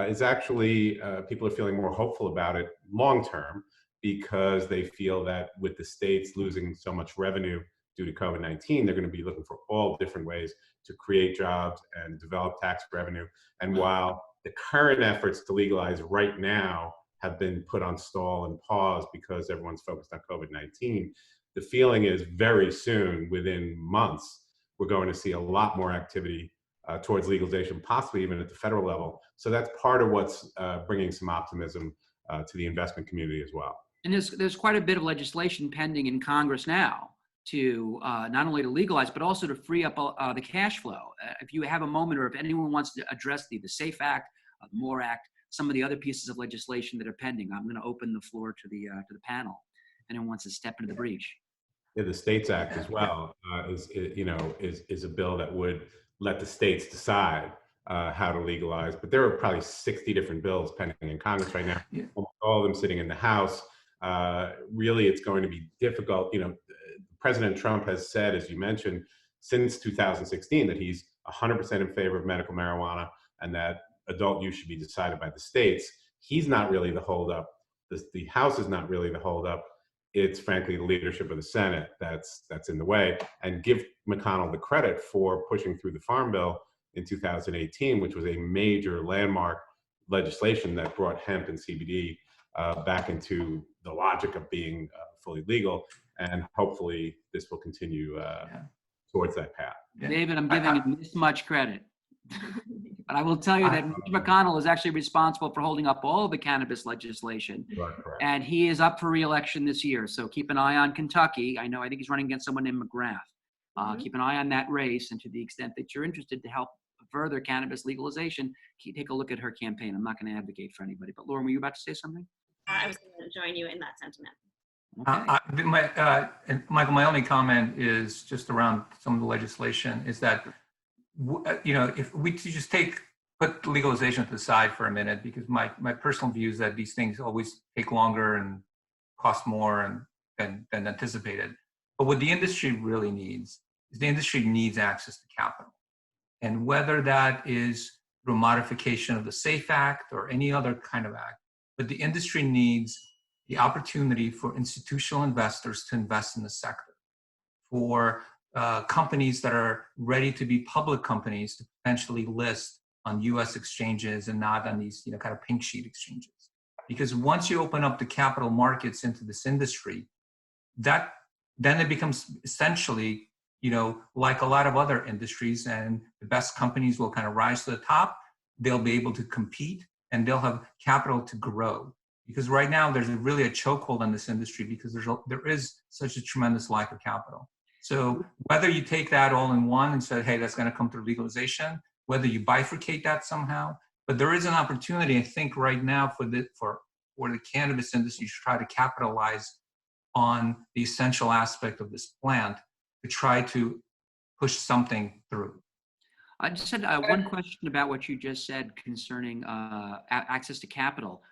is actually, people are feeling more hopeful about it long term, because they feel that with the states losing so much revenue due to COVID-19, they're going to be looking for all different ways to create jobs and develop tax revenue. And while the current efforts to legalize right now have been put on stall and pause because everyone's focused on COVID-19, the feeling is very soon, within months, we're going to see a lot more activity towards legalization, possibly even at the federal level. So that's part of what's bringing some optimism to the investment community as well. And there's quite a bit of legislation pending in Congress now to not only to legalize, but also to free up the cash flow. If you have a moment, or if anyone wants to address the SAFE Act, the MORE Act, some of the other pieces of legislation that are pending, I'm going to open the floor to the panel. Anyone wants to step into the breach? Yeah, the States Act as well is a bill that would let the states decide how to legalize. But there are probably 60 different bills pending in Congress right now. Yeah. Almost all of them sitting in the House. Really, it's going to be difficult. President Trump has said, as you mentioned, since 2016 that he's 100% in favor of medical marijuana and that adult use should be decided by the states. He's not really the holdup. The House is not really the holdup. It's frankly the leadership of the Senate that's in the way. And give McConnell the credit for pushing through the Farm Bill in 2018, which was a major landmark legislation that brought hemp and CBD back into the logic of being fully legal. And hopefully this will continue towards that path. David, I'm giving him this much credit. But I will tell you that Mitch McConnell is actually responsible for holding up all the cannabis legislation. And he is up for re-election this year. So keep an eye on Kentucky. I think he's running against someone named McGrath. Keep an eye on that race. And to the extent that you're interested to help further cannabis legalization, take a look at her campaign. I'm not going to advocate for anybody. But Lauren, were you about to say something? I was going to join you in that sentiment. Okay. Michael, my only comment is just around some of the legislation is that, if we just put legalization to the side for a minute, because my personal view is that these things always take longer and cost more than anticipated. But what the industry really needs is the industry needs access to capital. And whether that is through modification of the SAFE Act or any other kind of act, but the industry needs the opportunity for institutional investors to invest in the sector, for companies that are ready to be public companies to potentially list on U.S. exchanges and not on these kind of pink sheet exchanges. Because once you open up the capital markets into this industry, then it becomes essentially like a lot of other industries, and the best companies will kind of rise to the top. They'll be able to compete and they'll have capital to grow. Because right now there's really a chokehold on this industry because there is such a tremendous lack of capital. So whether you take that all in one and say, hey, that's going to come through legalization, whether you bifurcate that somehow, but there is an opportunity, I think, right now for the cannabis industry to try to capitalize on the essential aspect of this plant to try to push something through. I just had one question about what you just said concerning access to capital.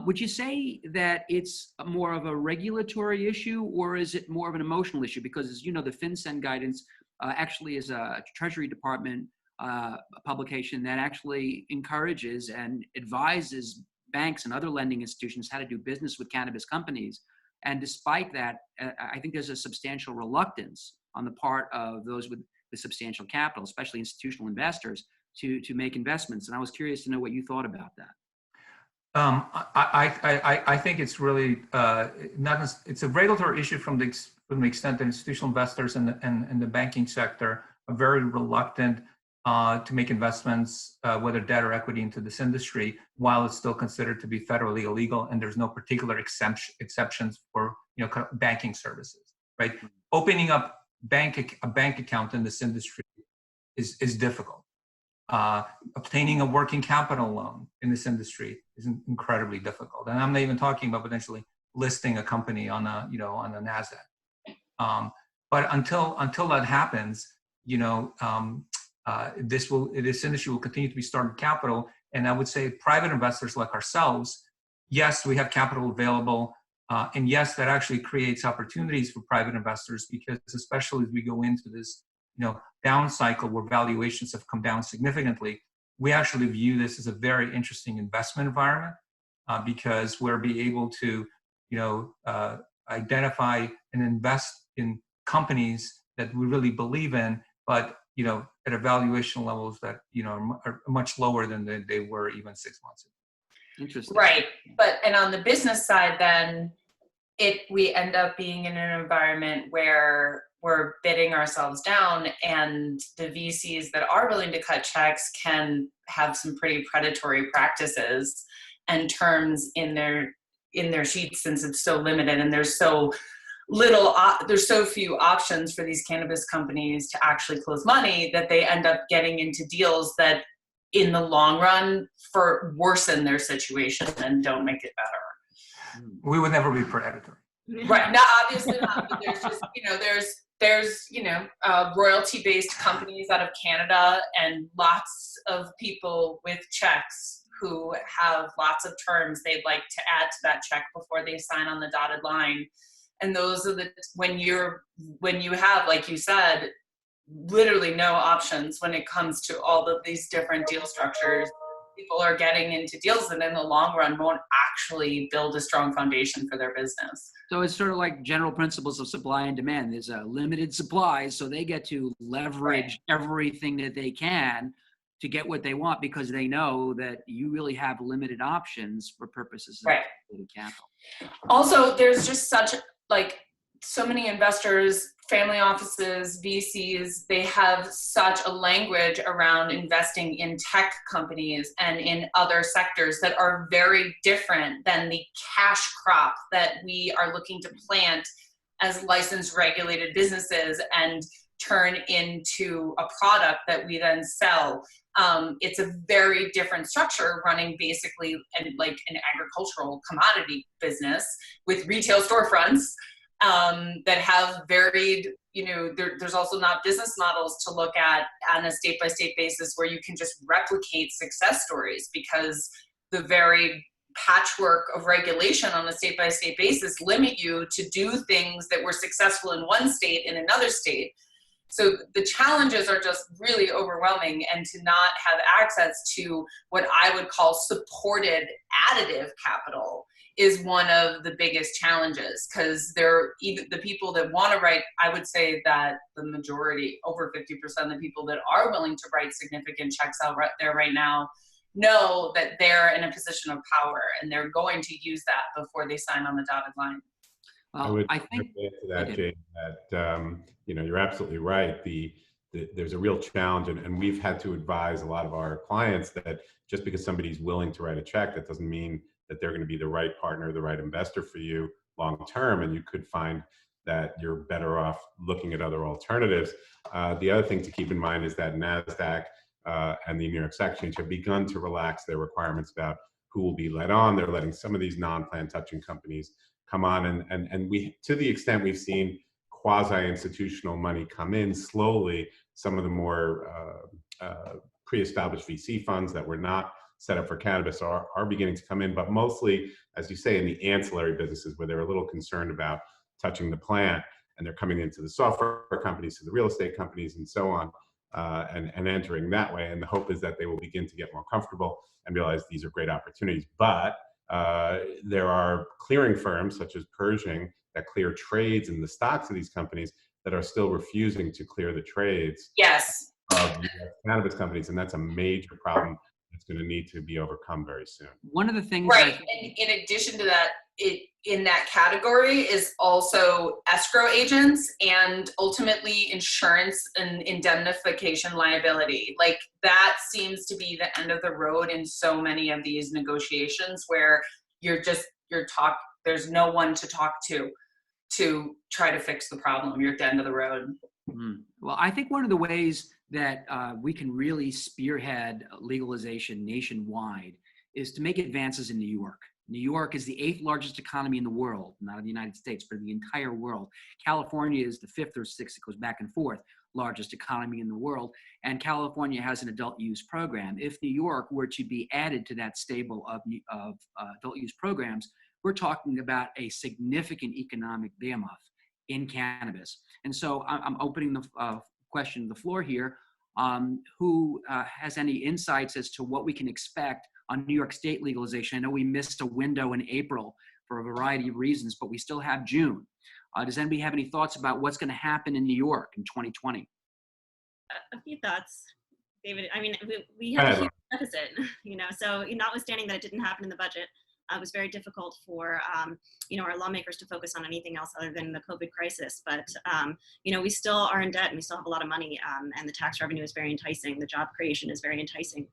Would you say that it's more of a regulatory issue, or is it more of an emotional issue? Because, as you know, the FinCEN guidance actually is a Treasury Department publication that actually encourages and advises banks and other lending institutions how to do business with cannabis companies. And despite that, I think there's a substantial reluctance on the part of those with the substantial capital, especially institutional investors, to make investments. And I was curious to know what you thought about that. I think it's really it's a regulatory issue from the extent that institutional investors and the banking sector are very reluctant to make investments, whether debt or equity, into this industry, while it's still considered to be federally illegal, and there's no particular exceptions for banking services. Right, opening up a bank account in this industry is difficult. Obtaining a working capital loan in this industry is incredibly difficult, and I'm not even talking about potentially listing a company on a NASDAQ. But until that happens, this industry will continue to be starved of capital. And I would say private investors like ourselves, yes, we have capital available, and yes, that actually creates opportunities for private investors, because especially as we go into this down cycle where valuations have come down significantly, we actually view this as a very interesting investment environment, because we'll be able to identify and invest in companies that we really believe in, but at a valuation levels that are much lower than they were even 6 months ago. Interesting. Right. And on the business side, then we end up being in an environment where we're bidding ourselves down, and the VCs that are willing to cut checks can have some pretty predatory practices and terms in their sheets, since it's so limited and there's so few options for these cannabis companies to actually close money, that they end up getting into deals that in the long run worsen their situation and don't make it better. We would never be predatory. Right. No, obviously not. But there's just, there's royalty-based companies out of Canada and lots of people with checks who have lots of terms they'd like to add to that check before they sign on the dotted line. And those are when you have, like you said, literally no options when it comes to all of these different deal structures, people are getting into deals that in the long run won't actually build a strong foundation for their business. So it's sort of like general principles of supply and demand. There's a limited supply, so they get to leverage everything that they can to get what they want, because they know that you really have limited options for purposes of capital. Also, there's just so many investors, family offices, VCs, they have such a language around investing in tech companies and in other sectors that are very different than the cash crop that we are looking to plant as licensed regulated businesses and turn into a product that we then sell. It's a very different structure, running basically like an agricultural commodity business with retail storefronts that have varied, there's also not business models to look at on a state-by-state basis where you can just replicate success stories, because the very patchwork of regulation on a state-by-state basis limit you to do things that were successful in one state in another state. So the challenges are just really overwhelming, and to not have access to what I would call supported additive capital is one of the biggest challenges, because the people that want to write, I would say that the majority, over 50% of the people that are willing to write significant checks out right there right now, know that they're in a position of power and they're going to use that before they sign on the dotted line. I think to that, Jane, that you're absolutely right. There's a real challenge, and we've had to advise a lot of our clients that just because somebody's willing to write a check, that doesn't mean that they're going to be the right partner, the right investor for you long term, and you could find that you're better off looking at other alternatives. The other thing to keep in mind is that NASDAQ and the New York Stock Exchange have begun to relax their requirements about who will be let on. They're letting some of these non-plant touching companies come on, and we, to the extent we've seen quasi-institutional money come in slowly, some of the more pre-established VC funds that were not set up for cannabis are beginning to come in, but mostly, as you say, in the ancillary businesses where they're a little concerned about touching the plant, and they're coming into the software companies, to the real estate companies, and so on, and entering that way. And the hope is that they will begin to get more comfortable and realize these are great opportunities. But there are clearing firms such as Pershing that clear trades in the stocks of these companies that are still refusing to clear the trades of US cannabis companies, and that's a major problem that's going to need to be overcome very soon. One of the things, and in addition to that, in that category is also escrow agents and ultimately insurance and indemnification liability. Like, that seems to be the end of the road in so many of these negotiations, where there's no one to talk to try to fix the problem. You're at the end of the road. Well, I think one of the ways that we can really spearhead legalization nationwide is to make advances in New York. New York is the 8th largest economy in the world, not in the United States, but in the entire world. California is the 5th or 6th, it goes back and forth, largest economy in the world. And California has an adult use program. If New York were to be added to that stable of adult use programs, we're talking about a significant economic behemoth in cannabis. And so I'm opening the question to the floor here. Who has any insights as to what we can expect on New York State legalization? I know we missed a window in April for a variety of reasons, but we still have June. Does anybody have any thoughts about what's going to happen in New York in 2020? A few thoughts, David. I mean, we have a huge deficit, so notwithstanding that it didn't happen in the budget, it was very difficult for, our lawmakers to focus on anything else other than the COVID crisis. But, we still are in debt and we still have a lot of money, and the tax revenue is very enticing. The job creation is very enticing.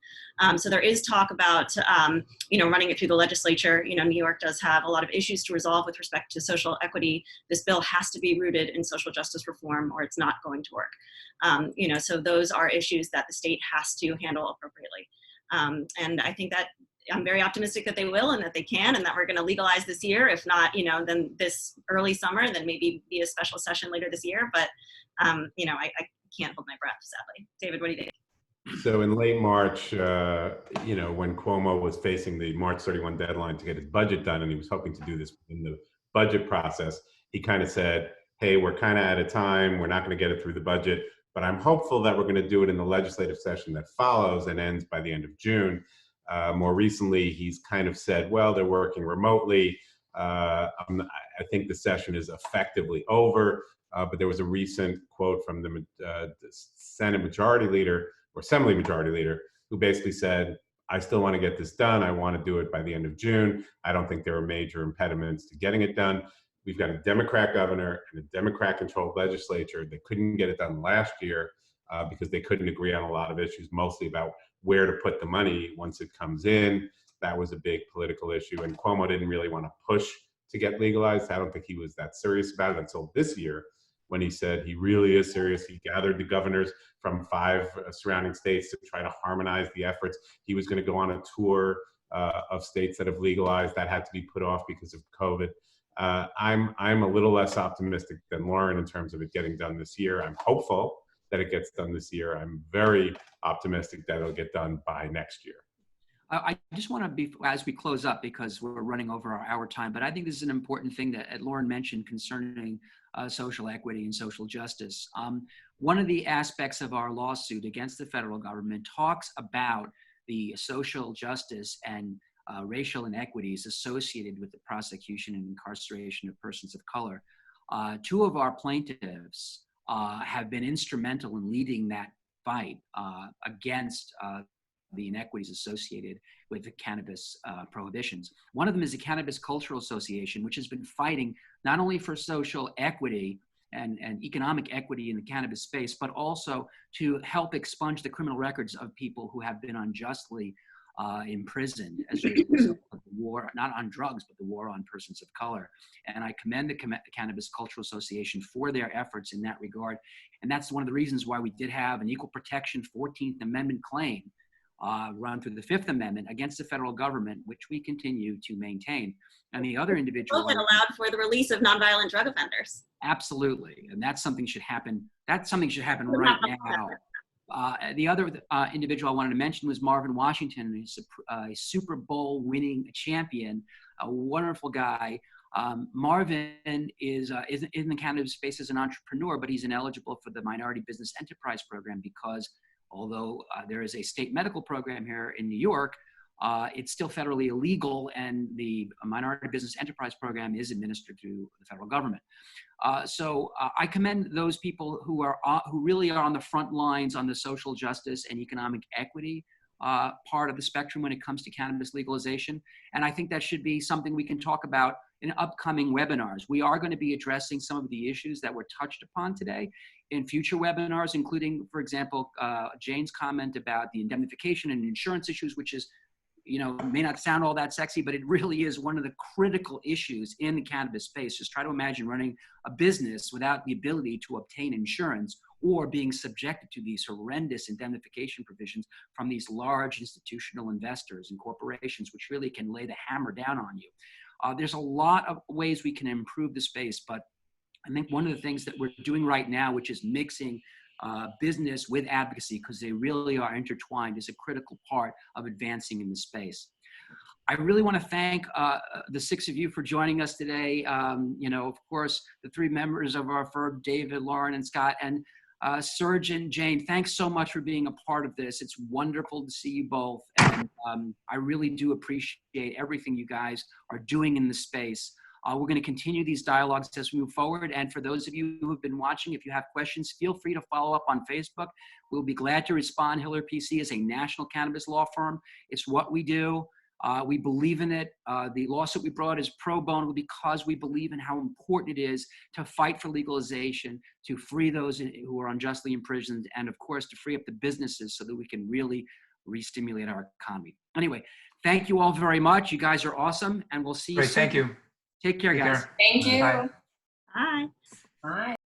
So there is talk about, running it through the legislature. New York does have a lot of issues to resolve with respect to social equity. This bill has to be rooted in social justice reform or it's not going to work. So those are issues that the state has to handle appropriately. And I think that I'm very optimistic that they will and that they can, and that we're going to legalize this year. If not, then this early summer, then maybe be a special session later this year. But, I can't hold my breath, sadly. David, what do you think? So in late March, when Cuomo was facing the March 31 deadline to get his budget done, and he was hoping to do this in the budget process, he kind of said, hey, we're kind of out of time. We're not going to get it through the budget, but I'm hopeful that we're going to do it in the legislative session that follows and ends by the end of June. More recently, he's kind of said, well, they're working remotely. I think the session is effectively over, but there was a recent quote from the Senate Majority Leader, or Assembly Majority Leader, who basically said, I still want to get this done. I want to do it by the end of June. I don't think there are major impediments to getting it done. We've got a Democrat governor and a Democrat-controlled legislature that couldn't get it done last year because they couldn't agree on a lot of issues, mostly about where to put the money once it comes in. That was a big political issue, and Cuomo didn't really want to push to get legalized. I don't think he was that serious about it until this year, when he said he really is serious. He gathered the governors from 5 surrounding states to try to harmonize the efforts. He was going to go on a tour of states that have legalized. That had to be put off because of COVID. I'm a little less optimistic than Lauren in terms of it getting done this year. I'm hopeful that it gets done this year. I'm very optimistic that it'll get done by next year. I just want to be, as we close up, because we're running over our time, but I think this is an important thing that Lauren mentioned concerning social equity and social justice. One of the aspects of our lawsuit against the federal government talks about the social justice and racial inequities associated with the prosecution and incarceration of persons of color. 2 of our plaintiffs have been instrumental in leading that fight against the inequities associated with the cannabis prohibitions. One of them is the Cannabis Cultural Association, which has been fighting not only for social equity and economic equity in the cannabis space, but also to help expunge the criminal records of people who have been unjustly imprisoned as a result of the war, not on drugs, but the war on persons of color. And I commend the Cannabis Cultural Association for their efforts in that regard. And that's one of the reasons why we did have an equal protection 14th Amendment claim run through the 5th Amendment against the federal government, which we continue to maintain. And the other individual— Both allowed for the release of nonviolent drug offenders. Absolutely. And that's something should happen. That's something should happen right now. The other individual I wanted to mention was Marvin Washington. He's a Super Bowl winning champion, a wonderful guy. Marvin is in the cannabis space as an entrepreneur, but he's ineligible for the Minority Business Enterprise Program because although there is a state medical program here in New York, it's still federally illegal, and the Minority Business Enterprise Program is administered through the federal government. So I commend those people who really are on the front lines on the social justice and economic equity part of the spectrum when it comes to cannabis legalization. And I think that should be something we can talk about in upcoming webinars. We are going to be addressing some of the issues that were touched upon today in future webinars, including, for example, Jane's comment about the indemnification and insurance issues, which is, may not sound all that sexy, but it really is one of the critical issues in the cannabis space. Just try to imagine running a business without the ability to obtain insurance or being subjected to these horrendous indemnification provisions from these large institutional investors and corporations, which really can lay the hammer down on you. There's a lot of ways we can improve the space, but I think one of the things that we're doing right now, which is mixing business with advocacy, because they really are intertwined, is a critical part of advancing in the space. I really want to thank the 6 of you for joining us today. Of course, the 3 members of our firm, David, Lauren, and Scott. And Serge and Jane, thanks so much for being a part of this. It's wonderful to see you both. And I really do appreciate everything you guys are doing in the space. We're going to continue these dialogues as we move forward. And for those of you who have been watching, if you have questions, feel free to follow up on Facebook. We'll be glad to respond. Hiller PC is a national cannabis law firm. It's what we do. We believe in it. The lawsuit we brought is pro bono because we believe in how important it is to fight for legalization, to free those who are unjustly imprisoned, and of course, to free up the businesses so that we can really re-stimulate our economy. Anyway, thank you all very much. You guys are awesome, and we'll see you Great, soon. thank you. Take care, Take guys. care. Thank you. Bye. Bye. Bye.